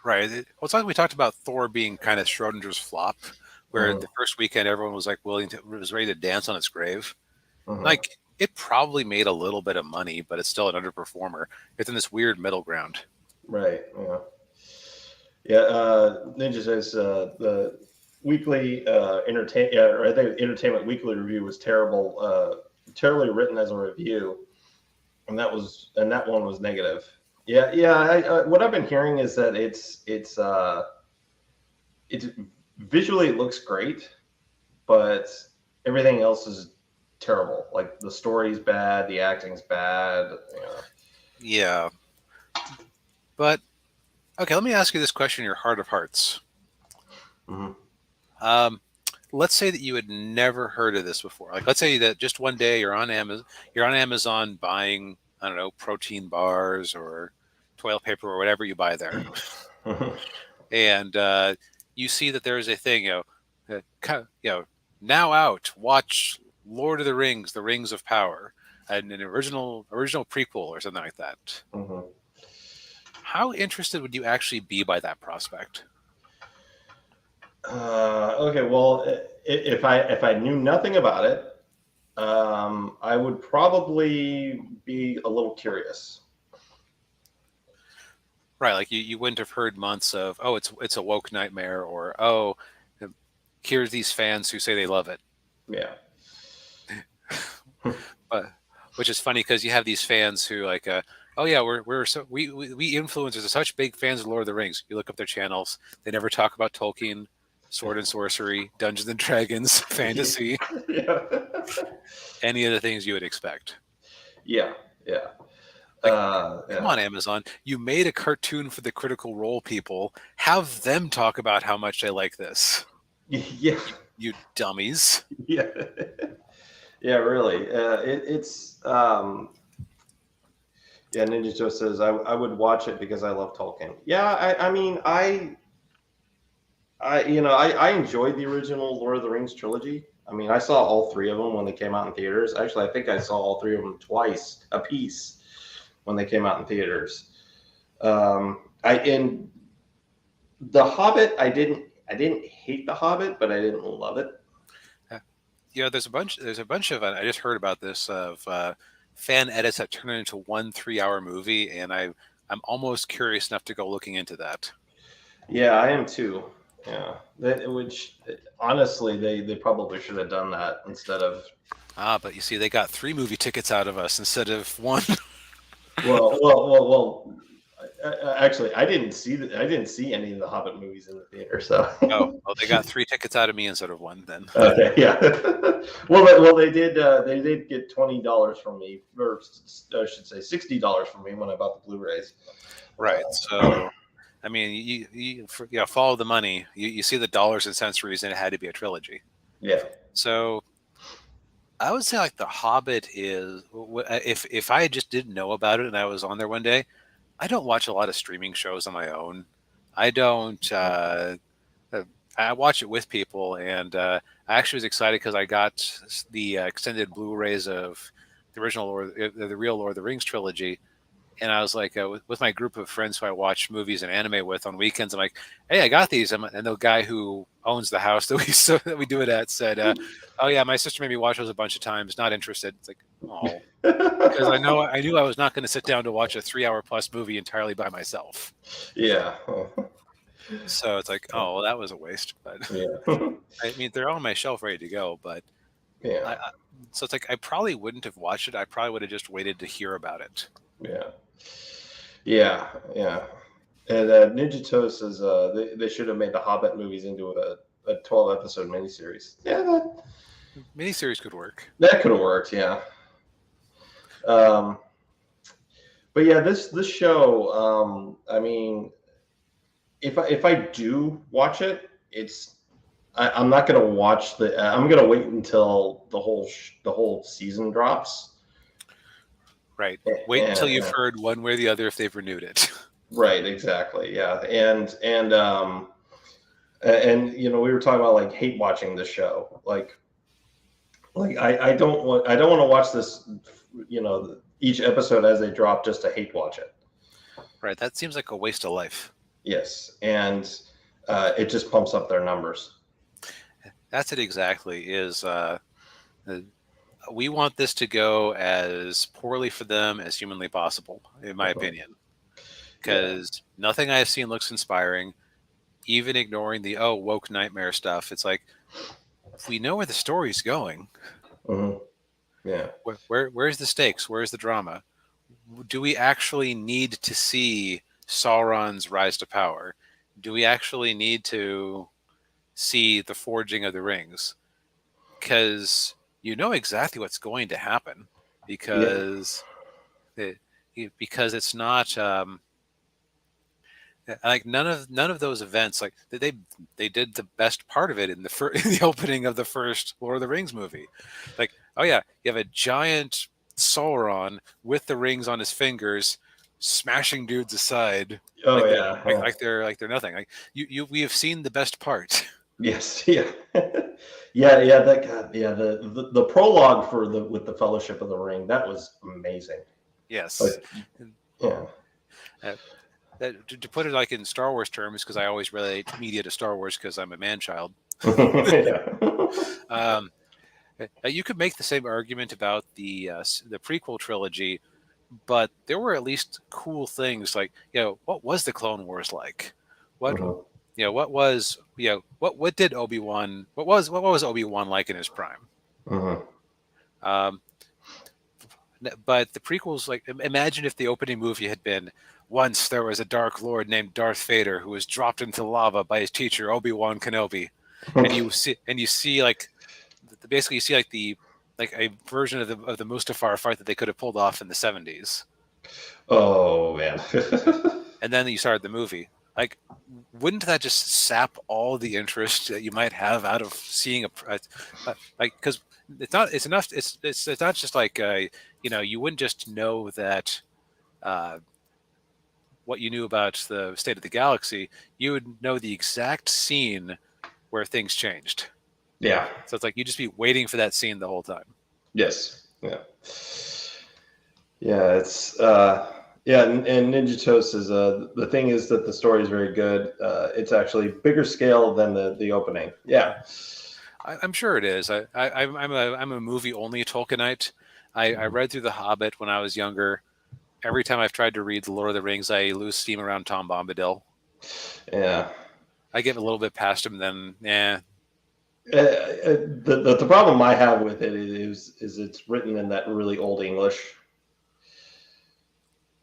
Right. It's like we talked about Thor being kind of Schrodinger's flop, where the first weekend everyone was like was ready to dance on its grave. Like it probably made a little bit of money, but it's still an underperformer. It's in this weird middle ground.
Right. Yeah. Ninja says the weekly Entertainment Weekly review was terrible, terribly written as a review, and that one was negative. Yeah. What I've been hearing is that it's visually it looks great, but everything else is terrible. Like the story's bad, the acting's bad.
Yeah. But okay, let me ask you this question in your heart of hearts. Let's say that you had never heard of this before. Like, let's say that just one day you're on Amazon buying, I don't know, protein bars or toilet paper or whatever you buy there, and you see that there is a thing, now out, watch Lord of the Rings, The Rings of Power, and an original prequel or something like that. How interested would you actually be by that prospect?
Okay, well, if I knew nothing about it, I would probably be a little curious.
Right, like you wouldn't have heard months of, oh, it's a woke nightmare, or oh, here's these fans who say they love it.
Yeah.
But which is funny because you have these fans who like, oh yeah, we influencers are such big fans of Lord of the Rings. You look up their channels, they never talk about Tolkien, sword and sorcery, Dungeons and Dragons, fantasy, any of the things you would expect.
Yeah.
Come on, Amazon. You made a cartoon for the Critical Role people. Have them talk about how much they like this.
Yeah.
You dummies.
Yeah. Yeah, really. It's Ninja Joe says I would watch it because I love Tolkien. Yeah, I enjoyed the original Lord of the Rings trilogy. I mean, I saw all three of them when they came out in theaters. Actually, I think I saw all three of them twice a piece when they came out in theaters. In The Hobbit, I didn't hate The Hobbit, but I didn't love it.
There's a bunch of I just heard about this of fan edits that turn it into 1 3-hour movie, and I'm almost curious enough to go looking into that.
Yeah, I am too. Yeah, which honestly, they probably should have done that instead of.
But you see, they got 3 movie tickets out of us instead of 1.
Well. Actually, I didn't see any of the Hobbit movies in the theater. So.
Well, they got 3 tickets out of me instead of 1. Then.
Okay, yeah. well, they did get $20 from me, or I should say $60 from me when I bought the Blu-rays.
Right. So, I mean, you follow the money. You see the dollars and cents reason it had to be a trilogy.
Yeah.
So, I would say like The Hobbit is, if I just didn't know about it and I was on there one day, I don't watch a lot of streaming shows on my own. I don't. I watch it with people, and I actually was excited because I got the extended Blu-rays of the original the real Lord of the Rings trilogy, And I was like, with my group of friends who I watch movies and anime with on weekends, I'm like, "Hey, I got these." And the guy who owns the house that we do it at said, "Oh yeah, my sister made me watch those a bunch of times. Not interested." It's like, oh, because I knew I was not going to sit down to watch a 3 hour plus movie entirely by myself.
Yeah.
So it's like, oh, well, that was a waste. But
Yeah.
I mean, they're on my shelf ready to go. But
Yeah.
so it's like I probably wouldn't have watched it. I probably would have just waited to hear about it.
Yeah. Yeah. Yeah. And Ninja Toast is they should have made the Hobbit movies into a 12-episode miniseries. Yeah,
Miniseries could work.
that could have worked. Yeah. But yeah, this show. I mean, if I do watch it, I'm not gonna watch I'm gonna wait until the whole season drops.
Right. Wait until you've heard one way or the other if they've renewed it.
Right. Exactly. Yeah. And you know, we were talking about like hate watching the show. Like I don't want to watch this. You know, each episode as they drop just to hate watch it.
Right. That seems like a waste of life.
Yes, and it just pumps up their numbers.
That's it exactly. We want this to go as poorly for them as humanly possible, in my opinion. Because nothing I've seen looks inspiring. Even ignoring the woke nightmare stuff, it's like we know where the story's going.
Mm-hmm. Yeah.
Where's the stakes? Where's the drama? Do we actually need to see Sauron's rise to power? Do we actually need to see the forging of the rings? Because you know exactly what's going to happen. Because it's not like none of those events. Like they did the best part of it in the opening of the first Lord of the Rings movie. Like, oh yeah, you have a giant Sauron with the rings on his fingers, smashing dudes aside.
Oh
like
yeah.
like they're nothing. Like we have seen the best part.
Yes. Yeah. Yeah. That God. Yeah. The prologue with the Fellowship of the Ring, that was amazing.
Yes.
Yeah.
To put it like in Star Wars terms, because I always relate media to Star Wars because I'm a man child. You could make the same argument about the prequel trilogy, but there were at least cool things like, what was the Clone Wars like? What what did Obi-Wan what was Obi-Wan like in his prime? But the prequels, like, imagine if the opening movie had been, once there was a Dark Lord named Darth Vader who was dropped into lava by his teacher Obi-Wan Kenobi, and you see like basically you see like a version of the Mustafar fight that they could have pulled off in the 70s.
Oh man.
And then you started the movie. Like, wouldn't that just sap all the interest that you might have out of seeing like, because it's not just like you wouldn't just know that what you knew about the state of the galaxy, you would know the exact scene where things changed.
Yeah.
So it's like you'd just be waiting for that scene the whole time.
Yes. Yeah. Yeah. It's and Ninja Toast is the thing is that the story is very good. It's actually bigger scale than the opening. Yeah.
I'm sure it is. I'm a movie only Tolkienite. I read through The Hobbit when I was younger. Every time I've tried to read The Lord of the Rings, I lose steam around Tom Bombadil.
Yeah.
I get a little bit past him, then
The problem I have with it is it's written in that really old English,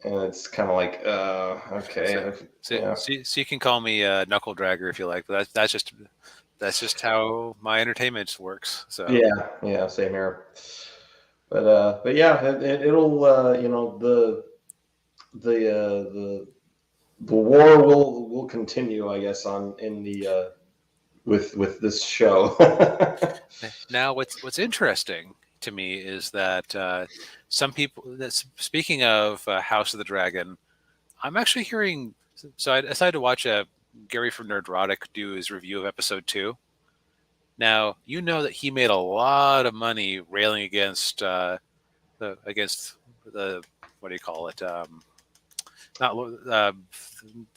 and it's kind of like okay.
So you can call me Knuckle Dragger if you like, but that's just how my entertainment works. So
yeah, same here. But yeah, it'll the war will continue, I guess, with this show.
Now, what's interesting to me is that some people, speaking of House of the Dragon, I'm actually hearing. So I decided to watch Gary from Nerdrotic do his review of episode 2. Now, you know that he made a lot of money railing against the what do you call it? not
the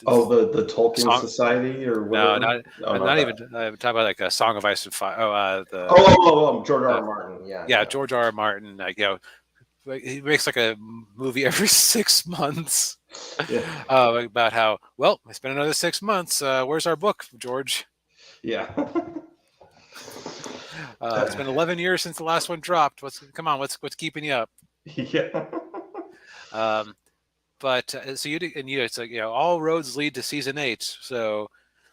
Tolkien
Song-
Society or
no,
whatever.
not even talking about like a Song of Ice and Fire.
George R. R. Martin.
Yeah, George R. R. Martin. Like, he makes like a movie every 6 months.
Yeah.
About how, well, it's been another 6 months. Where's our book, George?
Yeah.
It's been 11 years since the last one dropped. What's keeping you up?
Yeah.
But so it's like, all roads lead to season 8. So,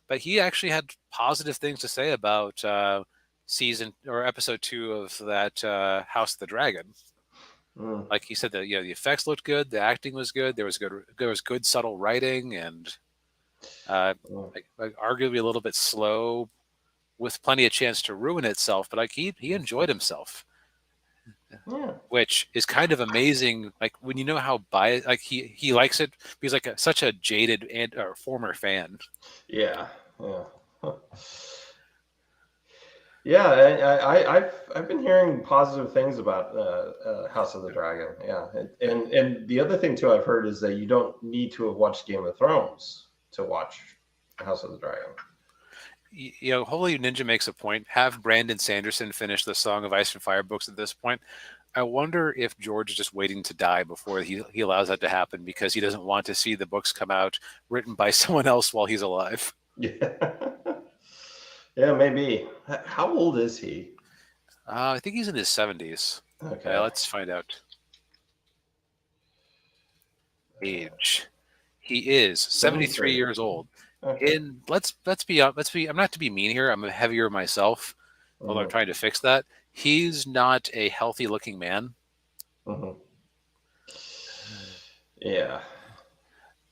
but he actually had positive things to say about season or episode 2 of that House of the Dragon. Like he said that the effects looked good, the acting was good, there was good subtle writing, and arguably a little bit slow, with plenty of chance to ruin itself. But like he enjoyed himself.
Yeah.
Which is kind of amazing. Like when you know how biased, like he likes it. He's like such a jaded and former fan.
Yeah. Yeah. I've been hearing positive things about House of the Dragon. Yeah, and the other thing too I've heard is that you don't need to have watched Game of Thrones to watch House of the Dragon.
Holy Ninja makes a point. Have Brandon Sanderson finish the Song of Ice and Fire books at this point. I wonder if George is just waiting to die before he allows that to happen, because he doesn't want to see the books come out written by someone else while he's alive.
Yeah. Yeah, maybe. How old is he?
I think he's in his 70s.
Okay.
Let's find out. Age. He is 73 years old.
Okay.
And let's be. I'm not to be mean here. I'm heavier myself, although I'm trying to fix that. He's not a healthy looking man.
Yeah.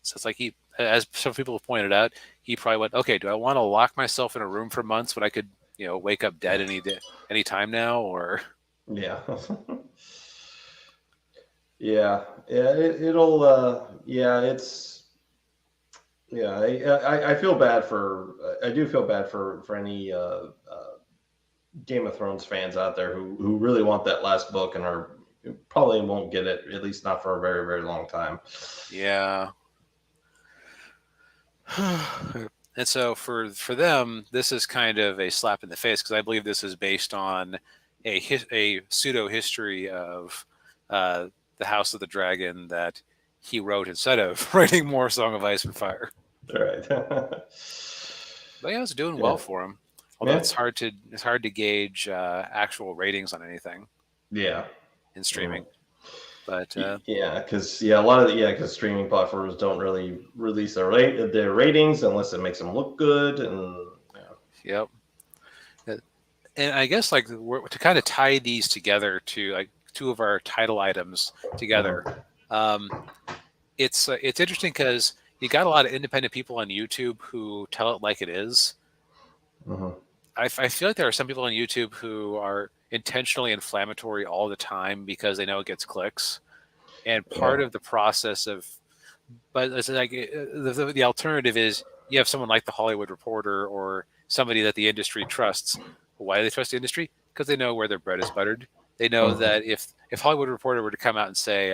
So it's like as some people have pointed out, he probably went, okay, do I want to lock myself in a room for months when I could, wake up dead any time now? Or
yeah. Yeah. It'll. Yeah. It's. Yeah, I feel bad for. I do feel bad for any Game of Thrones fans out there who really want that last book and probably won't get it, at least not for a very, very long time.
Yeah. And so for them, this is kind of a slap in the face, because I believe this is based on a pseudo history of the House of the Dragon that he wrote instead of writing more Song of Ice and Fire.
All right.
But yeah, it's doing well for him. Although it's hard to gauge actual ratings on anything.
Yeah.
In streaming. But
because streaming platforms don't really release their ratings unless it makes them look good, and
Yep. And I guess like to kind of tie these together to like two of our title items together. It's interesting because you got a lot of independent people on YouTube who tell it like it is. I feel like there are some people on YouTube who are intentionally inflammatory all the time because they know it gets clicks. And part of the process but it's like the alternative is you have someone like the Hollywood Reporter or somebody that the industry trusts. Why do they trust the industry? Because they know where their bread is buttered. They know that if Hollywood Reporter were to come out and say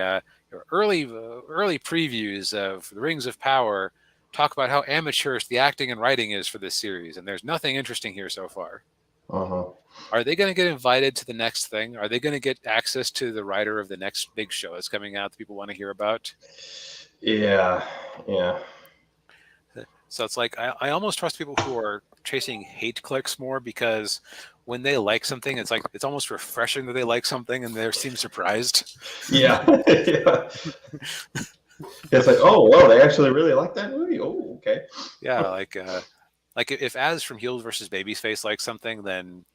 early previews of The Rings of Power talk about how amateurish the acting and writing is for this series, and there's nothing interesting here so far. Are they going to get invited to the next thing? Are they going to get access to the writer of the next big show that's coming out that people want to hear about?
Yeah.
So it's like I almost trust people who are chasing hate clicks more, because when they like something, it's like it's almost refreshing that they like something and they seem surprised.
Yeah. It's like, oh, whoa, they actually really like that movie. Oh, okay.
Yeah, like if Az from Heels versus Babyface likes something, then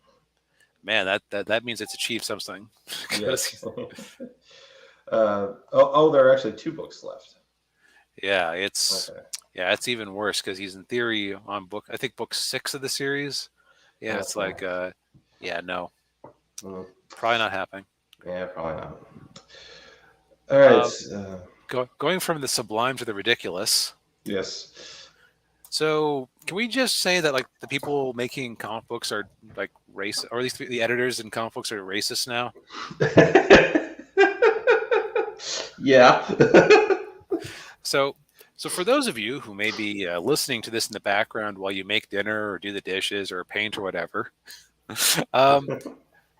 man, that means it's achieved something.
Yes. There are actually 2 books left.
Yeah, it's even worse because he's in theory on book 6 of the series. Yeah, it's like no, probably not happening.
Yeah, probably not. All right.
Going from the sublime to the ridiculous.
Yes.
So can we just say that like the people making comic books are like racist, or at least the editors in comic books are racist now?
Yeah.
So So for those of you who may be listening to this in the background while you make dinner or do the dishes or paint or whatever,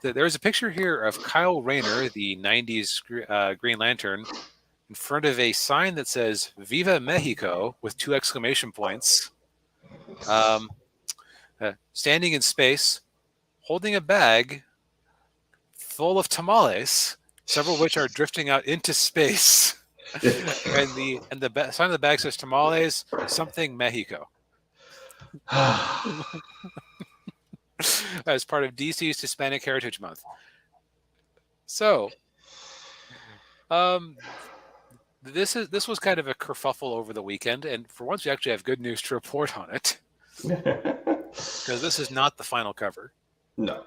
there's a picture here of Kyle Rayner, the 90s Green Lantern, in front of a sign that says Viva Mexico with 2 exclamation points, standing in space, holding a bag full of tamales, several of which are drifting out into space. and the sign of the bag says tamales, something Mexico. As part of DC's Hispanic Heritage Month. So, this was kind of a kerfuffle over the weekend, and for once we actually have good news to report on it, because this is not the final cover.
No.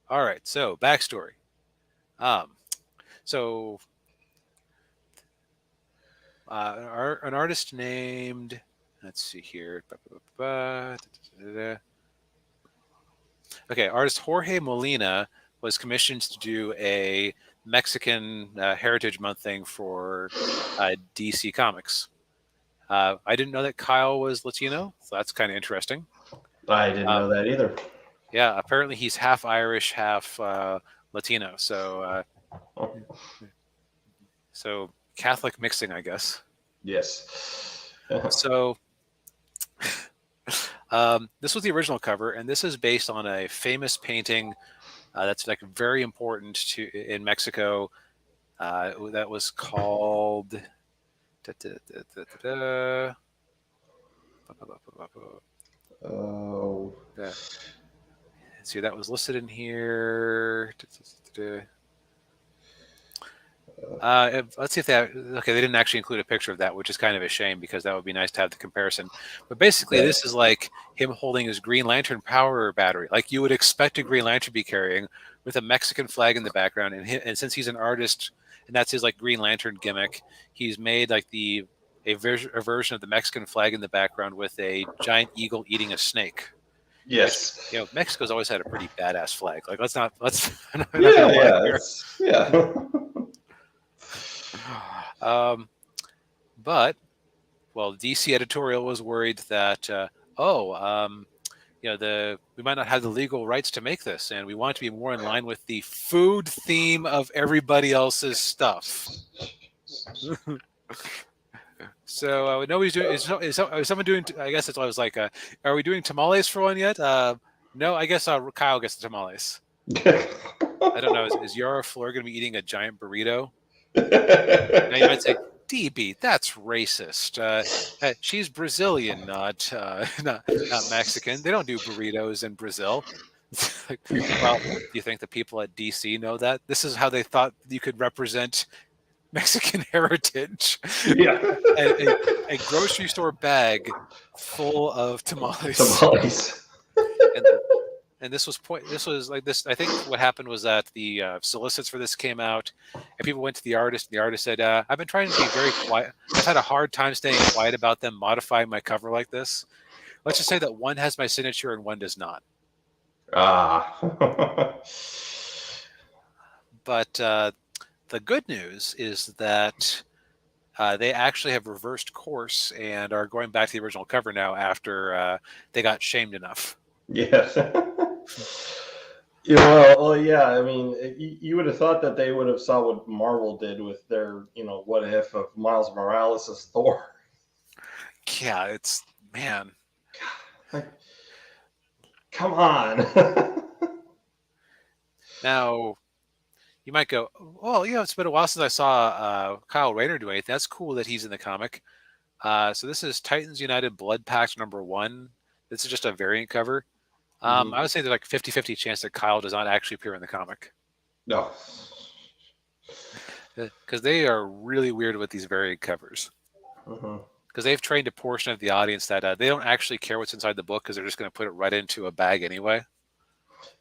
All right, so backstory. So an artist named, let's see here. Okay, artist Jorge Molina was commissioned to do a Mexican Heritage Month thing for DC Comics. I didn't know that Kyle was Latino, so that's kind of interesting.
I didn't know that either.
Yeah, apparently he's half Irish, half Latino. So Catholic mixing, I guess.
Yes.
So this was the original cover, and this is based on a famous painting that's like very important in Mexico. That was called.
Oh.
See, that was listed in here. Let's see if they didn't actually include a picture of that, which is kind of a shame because that would be nice to have the comparison. But basically, this is like him holding his Green Lantern power battery, like you would expect a Green Lantern to be carrying, with a Mexican flag in the background. And since he's an artist, and that's his like Green Lantern gimmick, he's made like a version of the Mexican flag in the background with a giant eagle eating a snake.
Yes.
Which, Mexico's always had a pretty badass flag. Like let's
yeah.
But DC editorial was worried that we might not have the legal rights to make this, and we want it to be more in line with the food theme of everybody else's stuff. So nobody's doing. Is someone doing? I guess that's why I was like, are we doing tamales for one yet? No, I guess Kyle gets the tamales. I don't know. Is Yara Fleur going to be eating a giant burrito? Now you might say, DB, that's racist. She's Brazilian, not Mexican. They don't do burritos in Brazil. Well, do you think the people at DC know that? This is how they thought you could represent Mexican heritage.
Yeah.
a grocery store bag full of tamales. And this was like this. I think what happened was that the solicits for this came out, and people went to the artist. And the artist said, "I've been trying to be very quiet. I've had a hard time staying quiet about them modifying my cover like this. Let's just say that one has my signature and one does not." But the good news is that they actually have reversed course and are going back to the original cover now after they got shamed enough.
Yes. Yeah. I mean, you would have thought that they would have saw what Marvel did with their, what if of Miles Morales as Thor.
Yeah, it's man.
Come on.
Now, you might go, well, it's been a while since I saw Kyle Rayner do anything. That's cool that he's in the comic. So this is Titans United Blood Pact #1. This is just a variant cover. I would say there's like 50-50 chance that Kyle does not actually appear in the comic.
No.
Because they are really weird with these variant covers. Because they've trained a portion of the audience that they don't actually care what's inside the book because they're just going to put it right into a bag anyway.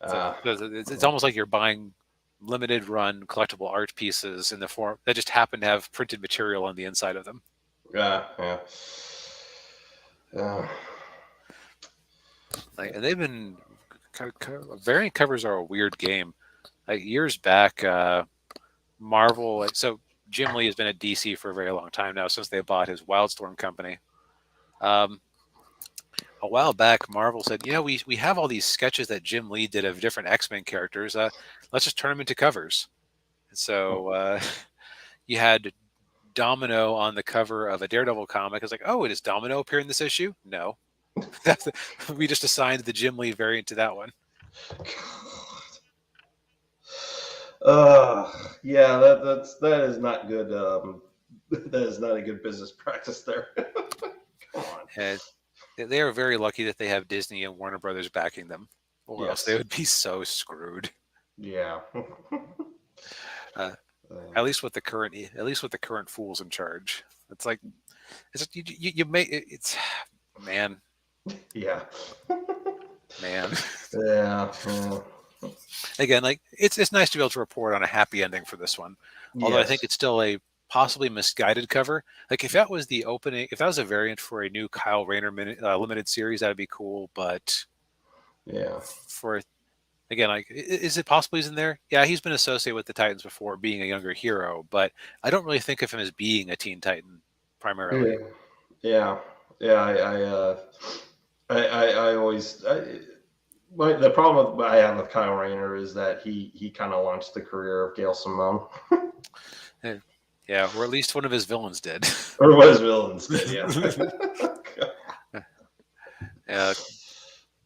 So it's almost like you're buying limited run collectible art pieces in the form that just happen to have printed material on the inside of them.
Yeah.
And they've been variant covers are a weird game. Like years back, Marvel. So Jim Lee has been at DC for a very long time now, since they bought his Wildstorm company. A while back, Marvel said, we have all these sketches that Jim Lee did of different X-Men characters. Let's just turn them into covers. And so you had Domino on the cover of a Daredevil comic. It's like, oh, does Domino appear in this issue? No. We just assigned the Jim Lee variant to that one.
Yeah, that is not good. That is not a good business practice there. Come on.
And they are very lucky that they have Disney and Warner Brothers backing them, or else they would be so screwed.
Yeah.
At least with the current fools in charge. It's like you make it's man.
Yeah.
Man.
Yeah.
Again, like it's nice to be able to report on a happy ending for this one. Although I think it's still a possibly misguided cover. Like if that was the opening, if that was a variant for a new Kyle Rayner limited series, that'd be cool. But
yeah,
for again, like is it possible he's in there? Yeah, he's been associated with the Titans before, being a younger hero, but I don't really think of him as being a Teen Titan primarily.
Yeah. I always. The problem I have with Kyle Rayner is that he kind of launched the career of Gail Simone.
Yeah, or at least one of his villains did.
Or what his villains did, yeah.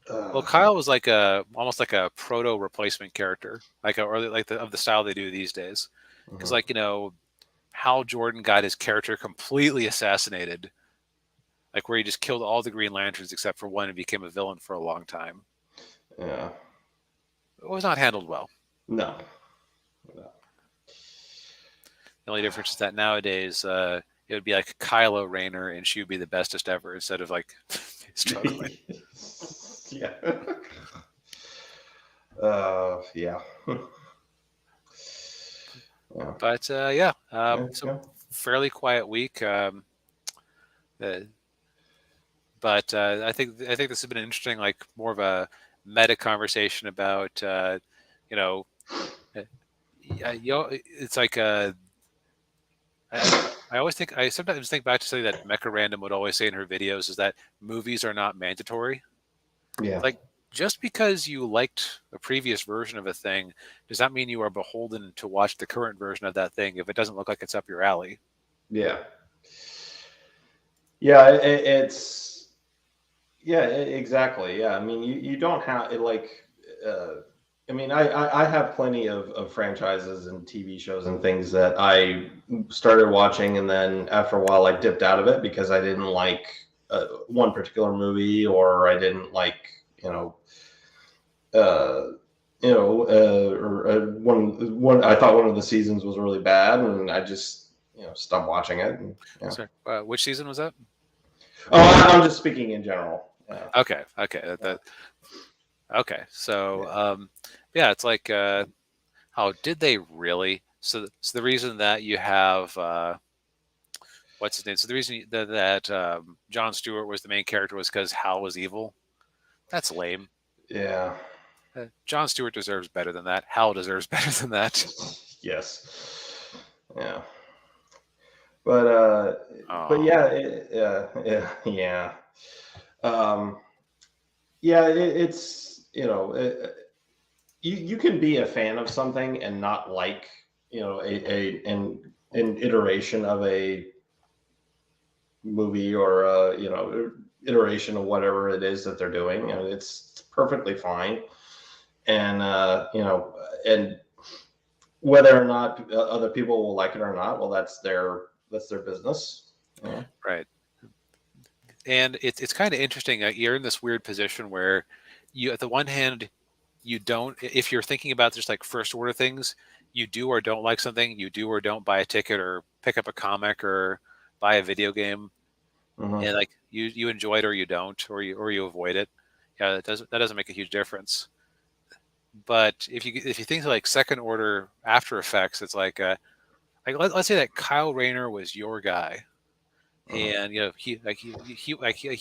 Well, Kyle was like almost like a proto replacement character, of the style they do these days. Because Hal Jordan got his character completely assassinated, like where he just killed all the Green Lanterns except for one and became a villain for a long time.
Yeah,
it was not handled well.
No.
The only difference is that nowadays it would be like Kylo Rayner and she would be the bestest ever instead of like struggling.
Yeah. Yeah.
But so fairly quiet week. But I think this has been an interesting, like more of a meta conversation about it's like I sometimes think back to something that Mecha Random would always say in her videos, is that movies are not mandatory.
Yeah.
Like just because you liked a previous version of a thing does not mean you are beholden to watch the current version of that thing if it doesn't look like it's up your alley.
Yeah. Yeah, it's exactly. Yeah, I mean, you don't have it like. I mean, I have plenty of franchises and TV shows and things that I started watching, and then after a while I dipped out of it because I didn't like one particular movie, or I didn't like or one I thought one of the seasons was really bad, and I just stopped watching it. And,
Sorry, which season was that?
Oh, I'm just speaking in general. Yeah.
Okay. Okay. So, yeah, it's like, how did they really? So the reason that you have, what's his name? So the reason that Jon Stewart was the main character was because Hal was evil. That's lame.
Yeah.
Jon Stewart deserves better than that. Hal deserves better than that.
Yes. Yeah. But yeah, it's you can be a fan of something and not like an iteration of a movie, or iteration of whatever it is that they're doing. It's perfectly fine, and and whether or not other people will like it or not, well, that's their business. Yeah.
Right. And it's kind of interesting. You're in this weird position where you, at the one hand, you don't, if you're thinking about just like first order things, you do or don't like something, you do or don't buy a ticket or pick up a comic or buy a video game. And like you enjoy it or you don't, or you avoid it. Yeah, that doesn't make a huge difference. But if you think like second order After Effects, it's like let's say that Kyle Rayner was your guy, and he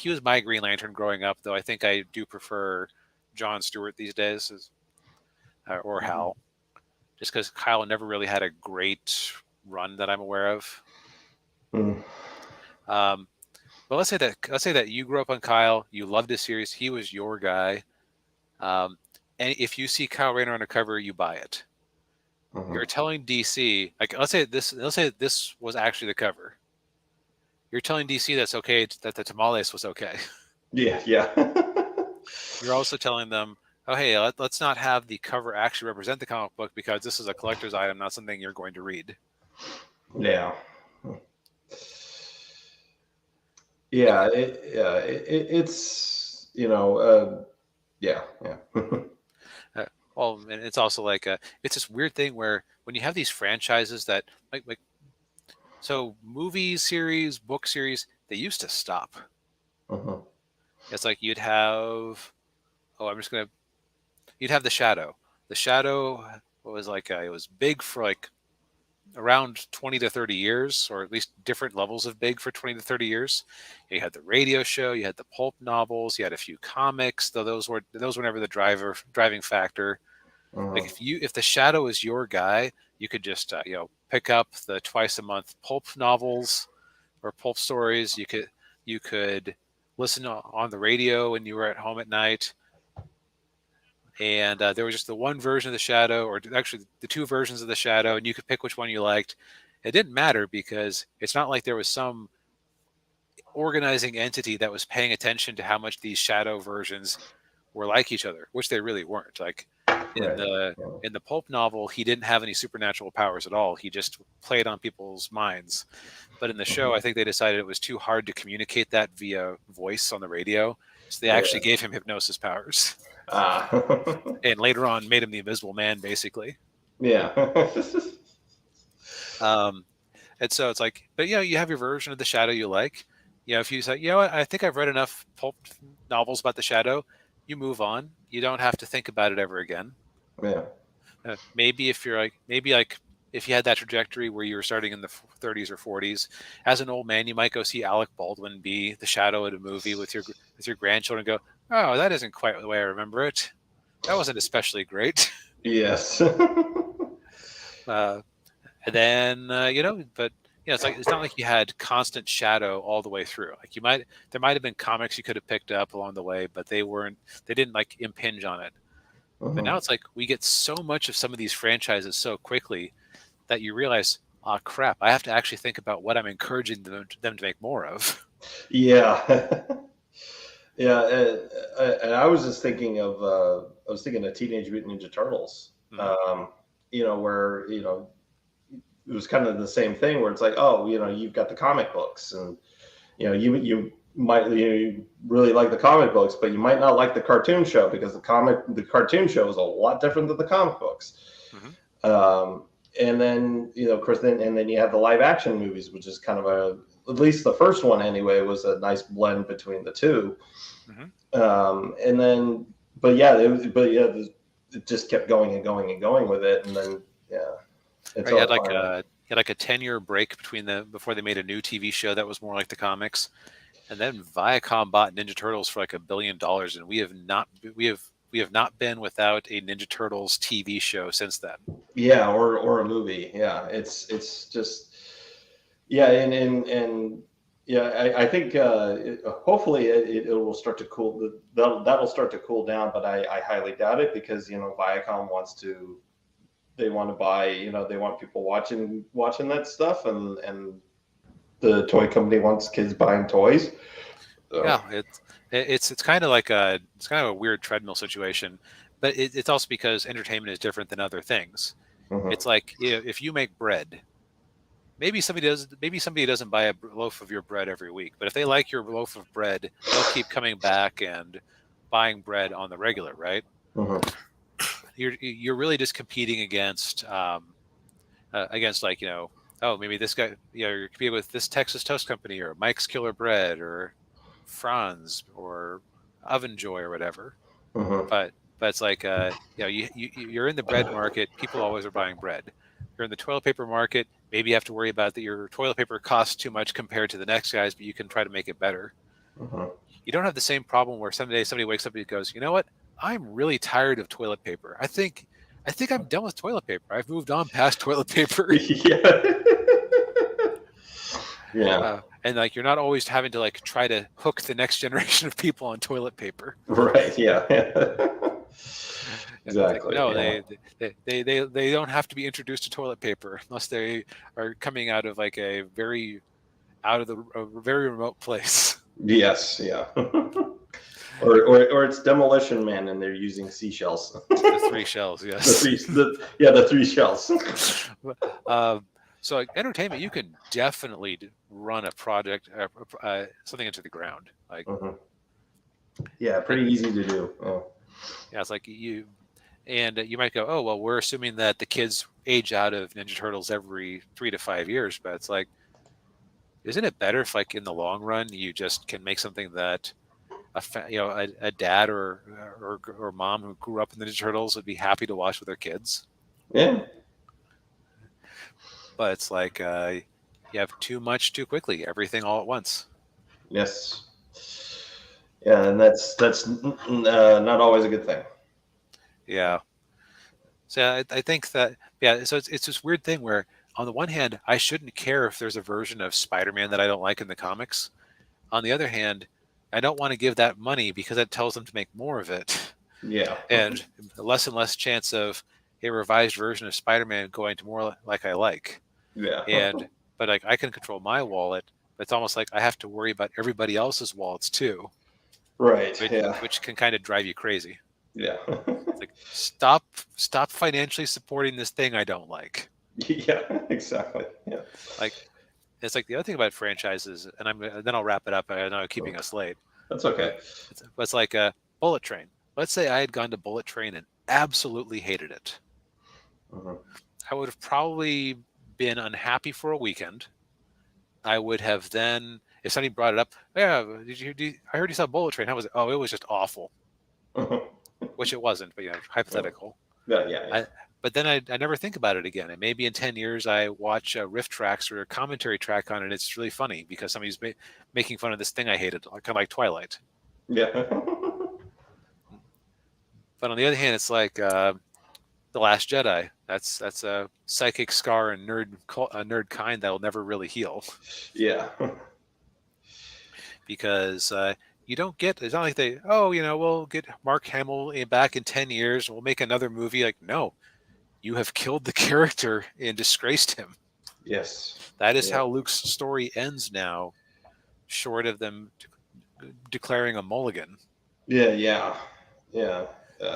was my Green Lantern growing up. Though I think I do prefer Jon Stewart these days, or Hal, just because Kyle never really had a great run that I'm aware of.
Mm.
But let's say that you grew up on Kyle, you loved his series, he was your guy, and if you see Kyle Rayner on a cover, you buy it. You're telling DC, like, let's say this was actually the cover. You're telling DC that's okay, that the tamales was okay.
Yeah, yeah.
You're also telling them, oh, hey, let's not have the cover actually represent the comic book because this is a collector's item, not something you're going to read.
Yeah. Yeah, it's yeah.
Well, and it's also like it's this weird thing where when you have these franchises that like so movies, series, book series, they used to stop. It's like you'd have you'd have the Shadow. The Shadow was like it was big for like around 20 to 30 years, or at least different levels of big for 20 to 30 years. You had the radio show, you had the pulp novels, you had a few comics, though those were never the driving factor. Like if the Shadow is your guy, you could just pick up the twice a month pulp novels or pulp stories. You could listen on the radio when you were at home at night. And there was just the one version of the Shadow, or actually the two versions of the Shadow, and you could pick which one you liked. It didn't matter because it's not like there was some organizing entity that was paying attention to how much these Shadow versions were like each other, which they really weren't. Like in the pulp novel, he didn't have any supernatural powers at all. He just played on people's minds. But in the show, I think they decided it was too hard to communicate that via voice on the radio, so they actually gave him hypnosis powers. And later on made him the Invisible Man, basically.
Yeah.
And so it's like, but you have your version of the Shadow you like. If you say, what, I think I've read enough pulp novels about the Shadow, you move on. You don't have to think about it ever again.
Yeah.
Maybe if you had that trajectory where you were starting in the 30s or 40s, as an old man, you might go see Alec Baldwin be the Shadow at a movie with your grandchildren and go, oh, that isn't quite the way I remember it. That wasn't especially great.
Yes.
And then but it's not like you had constant Shadow all the way through. Like there might have been comics you could have picked up along the way, but they didn't like impinge on it. But now it's like we get so much of some of these franchises so quickly that you realize, oh crap, I have to actually think about what I'm encouraging them to make more of.
Yeah. Yeah, and I was just thinking of Teenage Mutant Ninja Turtles. Where it was kind of the same thing where it's like, oh, you've got the comic books, and you might you really like the comic books, but you might not like the cartoon show because the cartoon show is a lot different than the comic books. And then of course then you have the live action movies, which is kind of at least the first one anyway was a nice blend between the two. And then it just kept going and going and going with it, and then it's
you had like a 10-year break before they made a new TV show that was more like the comics, and then Viacom bought Ninja Turtles for like $1 billion, and we have not been without a Ninja Turtles TV show since then.
Yeah, or a movie. Yeah, it's just and I think hopefully it will start to cool. That'll start to cool down, but I highly doubt it because Viacom wants to. They want to buy. They want people watching that stuff, and the toy company wants kids buying toys. So.
Yeah, it's kind of like a weird treadmill situation, but it's also because entertainment is different than other things. It's like if you make bread. Maybe somebody doesn't buy a loaf of your bread every week, but if they like your loaf of bread, they'll keep coming back and buying bread on the regular, right? You're really just competing against like maybe this guy you're competing with this Texas Toast Company or Mike's Killer Bread or Franz or Oven Joy or whatever. But it's like you're in the bread market. People always are buying bread. You're in the toilet paper market. Maybe you have to worry about that your toilet paper costs too much compared to the next guy's, but you can try to make it better. You don't have the same problem where someday somebody wakes up and goes, you know what? I'm really tired of toilet paper. I think I'm done with toilet paper. I've moved on past toilet paper.
Yeah. Yeah.
And like you're not always having to like try to hook the next generation of people on toilet paper.
Right. Yeah.
It's like
Exactly.
no,
Yeah.
they don't have to be introduced to toilet paper unless they are coming out of like a very remote place.
Yes. Yeah. Or it's Demolition Man and they're using seashells.
The 3 shells, yes.
The 3 shells.
So like entertainment, you can definitely run a project, something into the ground. Like,
Yeah, pretty easy to do.
yeah, it's like you might go, oh well, we're assuming that the kids age out of Ninja Turtles every 3 to 5 years, but it's like, isn't it better if like in the long run you just can make something that a dad or mom who grew up in the Ninja Turtles would be happy to watch with their kids?
Yeah.
But it's like you have too much too quickly, everything all at once.
Yes. Yeah, and that's not always a good thing.
Yeah. So I think that, yeah, so it's this weird thing where on the one hand, I shouldn't care if there's a version of Spider-Man that I don't like in the comics. On the other hand, I don't want to give that money because that tells them to make more of it.
Yeah.
And less chance of a revised version of Spider-Man going to more like I like.
Yeah.
But like I can control my wallet, but it's almost like I have to worry about everybody else's wallets too.
Right.
Which can kind of drive you crazy.
Yeah.
It's like stop financially supporting this thing I don't like.
Yeah, exactly. Yeah.
Like it's like the other thing about franchises, and then I'll wrap it up. I know I'm keeping us late.
That's okay.
It's like a Bullet Train. Let's say I had gone to Bullet Train and absolutely hated it. I would have probably been unhappy for a weekend. I would have then, if somebody brought it up, yeah, I heard you saw Bullet Train. How was it? Oh, it was just awful. Which it wasn't, but hypothetical.
Yeah.
But then I never think about it again. And maybe in 10 years, I watch riff tracks or a commentary track on it. And it's really funny because somebody's making fun of this thing I hated, kind of like Twilight.
Yeah.
But on the other hand, it's like The Last Jedi. That's a psychic scar and nerd kind that will never really heal.
Yeah.
Because you don't get, it's not like we'll get Mark Hamill back in 10 years and we'll make another movie. Like, no, you have killed the character and disgraced him.
Yes.
That is how Luke's story ends now, short of them declaring a mulligan.
Yeah.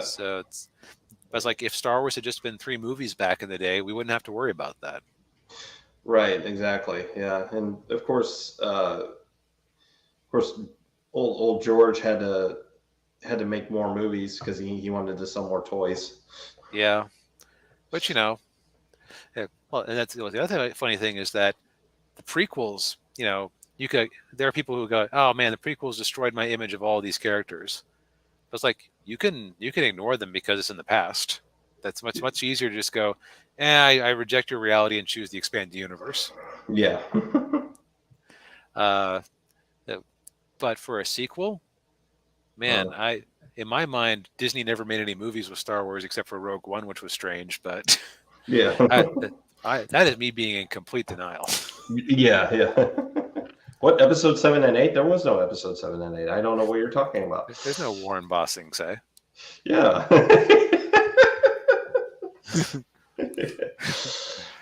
So it's like if Star Wars had just been 3 movies back in the day, we wouldn't have to worry about that.
Right. Exactly. Yeah. And of course, old George had to make more movies because he wanted to sell more toys.
Yeah. But well, and that's the other funny thing is that the prequels, there are people who go, oh man, the prequels destroyed my image of all these characters. But it's like you can ignore them because it's in the past. That's much easier to just go, I reject your reality and choose the expanded universe.
Yeah.
But for a sequel, man, in my mind, Disney never made any movies with Star Wars except for Rogue One, which was strange. But
yeah,
that is me being in complete denial.
Yeah. What, episode 7 and 8? There was no episode 7 and 8. I don't know what you're talking about.
There's no Warren Bossing, say.
Yeah.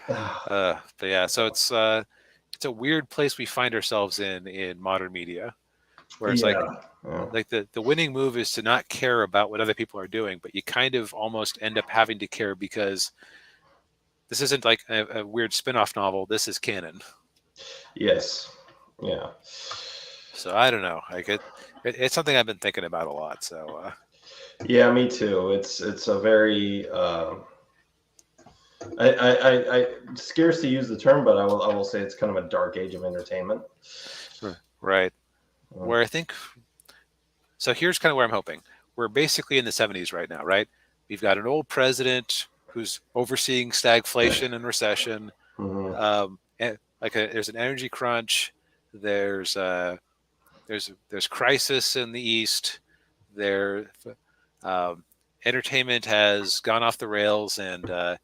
But yeah, so it's a weird place we find ourselves in modern media, where it's like the winning move is to not care about what other people are doing, but you kind of almost end up having to care because this isn't like a weird spin-off novel. This is canon.
Yes. Yeah.
So I don't know. Like it's something I've been thinking about a lot. So.
Yeah, me too. It's a very I scarce to use the term, but I will say it's kind of a dark age of entertainment.
Right. Where I think, so here's kind of where I'm hoping. We're basically in the 70s right now, right? We've got an old president who's overseeing stagflation and recession. There's an energy crunch. There's crisis in the East. Entertainment has gone off the rails, and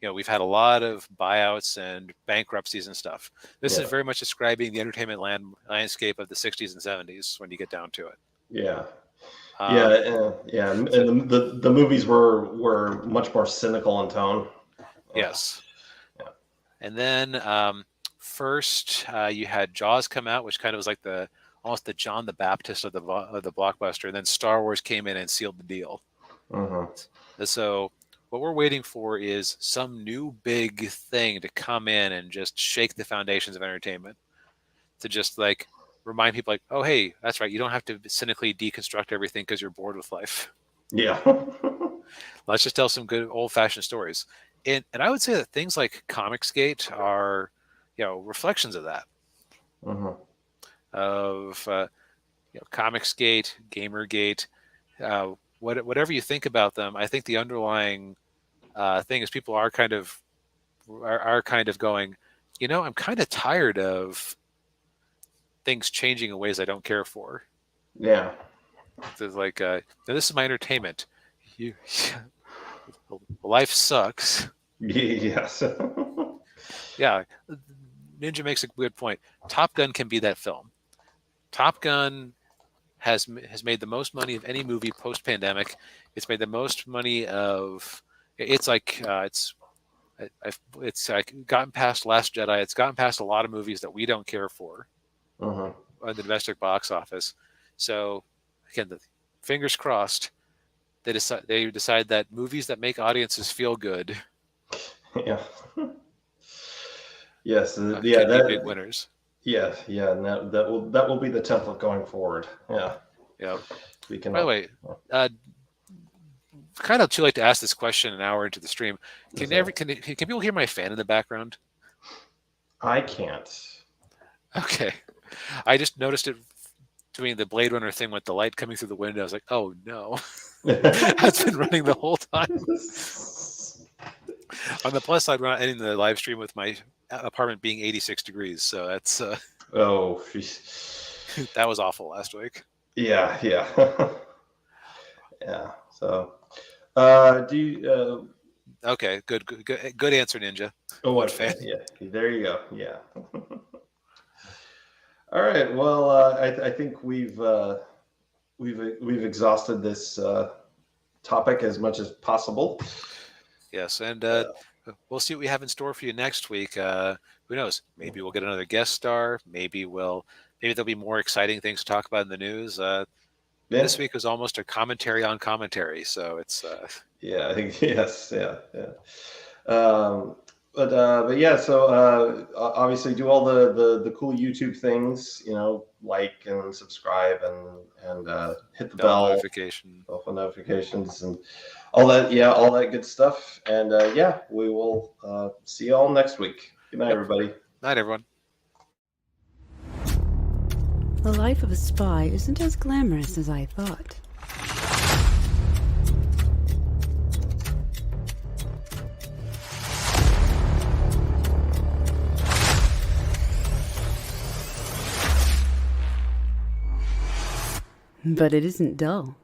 we've had a lot of buyouts and bankruptcies and stuff. This is very much describing the entertainment landscape of the 60s and 70s when you get down to it.
Yeah. And the movies were much more cynical in tone.
Yes.
Yeah.
And then first you had Jaws come out, which kind of was like almost the John the Baptist of the blockbuster. And then Star Wars came in and sealed the deal. So what we're waiting for is some new big thing to come in and just shake the foundations of entertainment, to just like remind people like, oh, hey, that's right. You don't have to cynically deconstruct everything because you're bored with life.
Yeah.
Let's just tell some good old fashioned stories. And I would say that things like Comicsgate are, reflections of that. Of Comicsgate, Gamergate, whatever you think about them, I think the underlying thing is people are kind of going, I'm kind of tired of things changing in ways I don't care for.
Yeah.
It's like, this is my entertainment. Life sucks.
Yes.
Yeah. Ninja makes a good point. Top Gun can be that film. Top Gun has made the most money of any movie post-pandemic. It's made the most money of. It's like it's like gotten past Last Jedi. It's gotten past a lot of movies that we don't care for on the domestic box office. So again, fingers crossed. They decide that movies that make audiences feel good.
Yeah. Yes.
Can be big winners.
Yeah, and that will be the template going forward. Yeah.
Yeah.
We can.
By the way, kind of too late to ask this question an hour into the stream. Can people hear my fan in the background?
I can't.
Okay. I just noticed it doing the Blade Runner thing with the light coming through the window. I was like, oh no. That's been running the whole time. On the plus side, we're not ending the live stream with my apartment being 86 degrees. So that's
oh,
that was awful last week.
Yeah. Yeah. So, do you?
Okay, good answer, Ninja.
Oh, what fan? Yeah, there you go. Yeah. All right. Well, I think we've exhausted this topic as much as possible.
Yes, and we'll see what we have in store for you next week. Who knows? Maybe we'll get another guest star. Maybe there'll be more exciting things to talk about in the news. This week was almost a commentary on commentary, so it's.
Yeah, I think yes, yeah. But yeah, so obviously do all the cool YouTube things, like and subscribe and hit the bell notifications and all that. Yeah, all that good stuff. And we will see you all next week. Good night, everybody.
Night, everyone.
The life of a spy isn't as glamorous as I thought. But it isn't dull.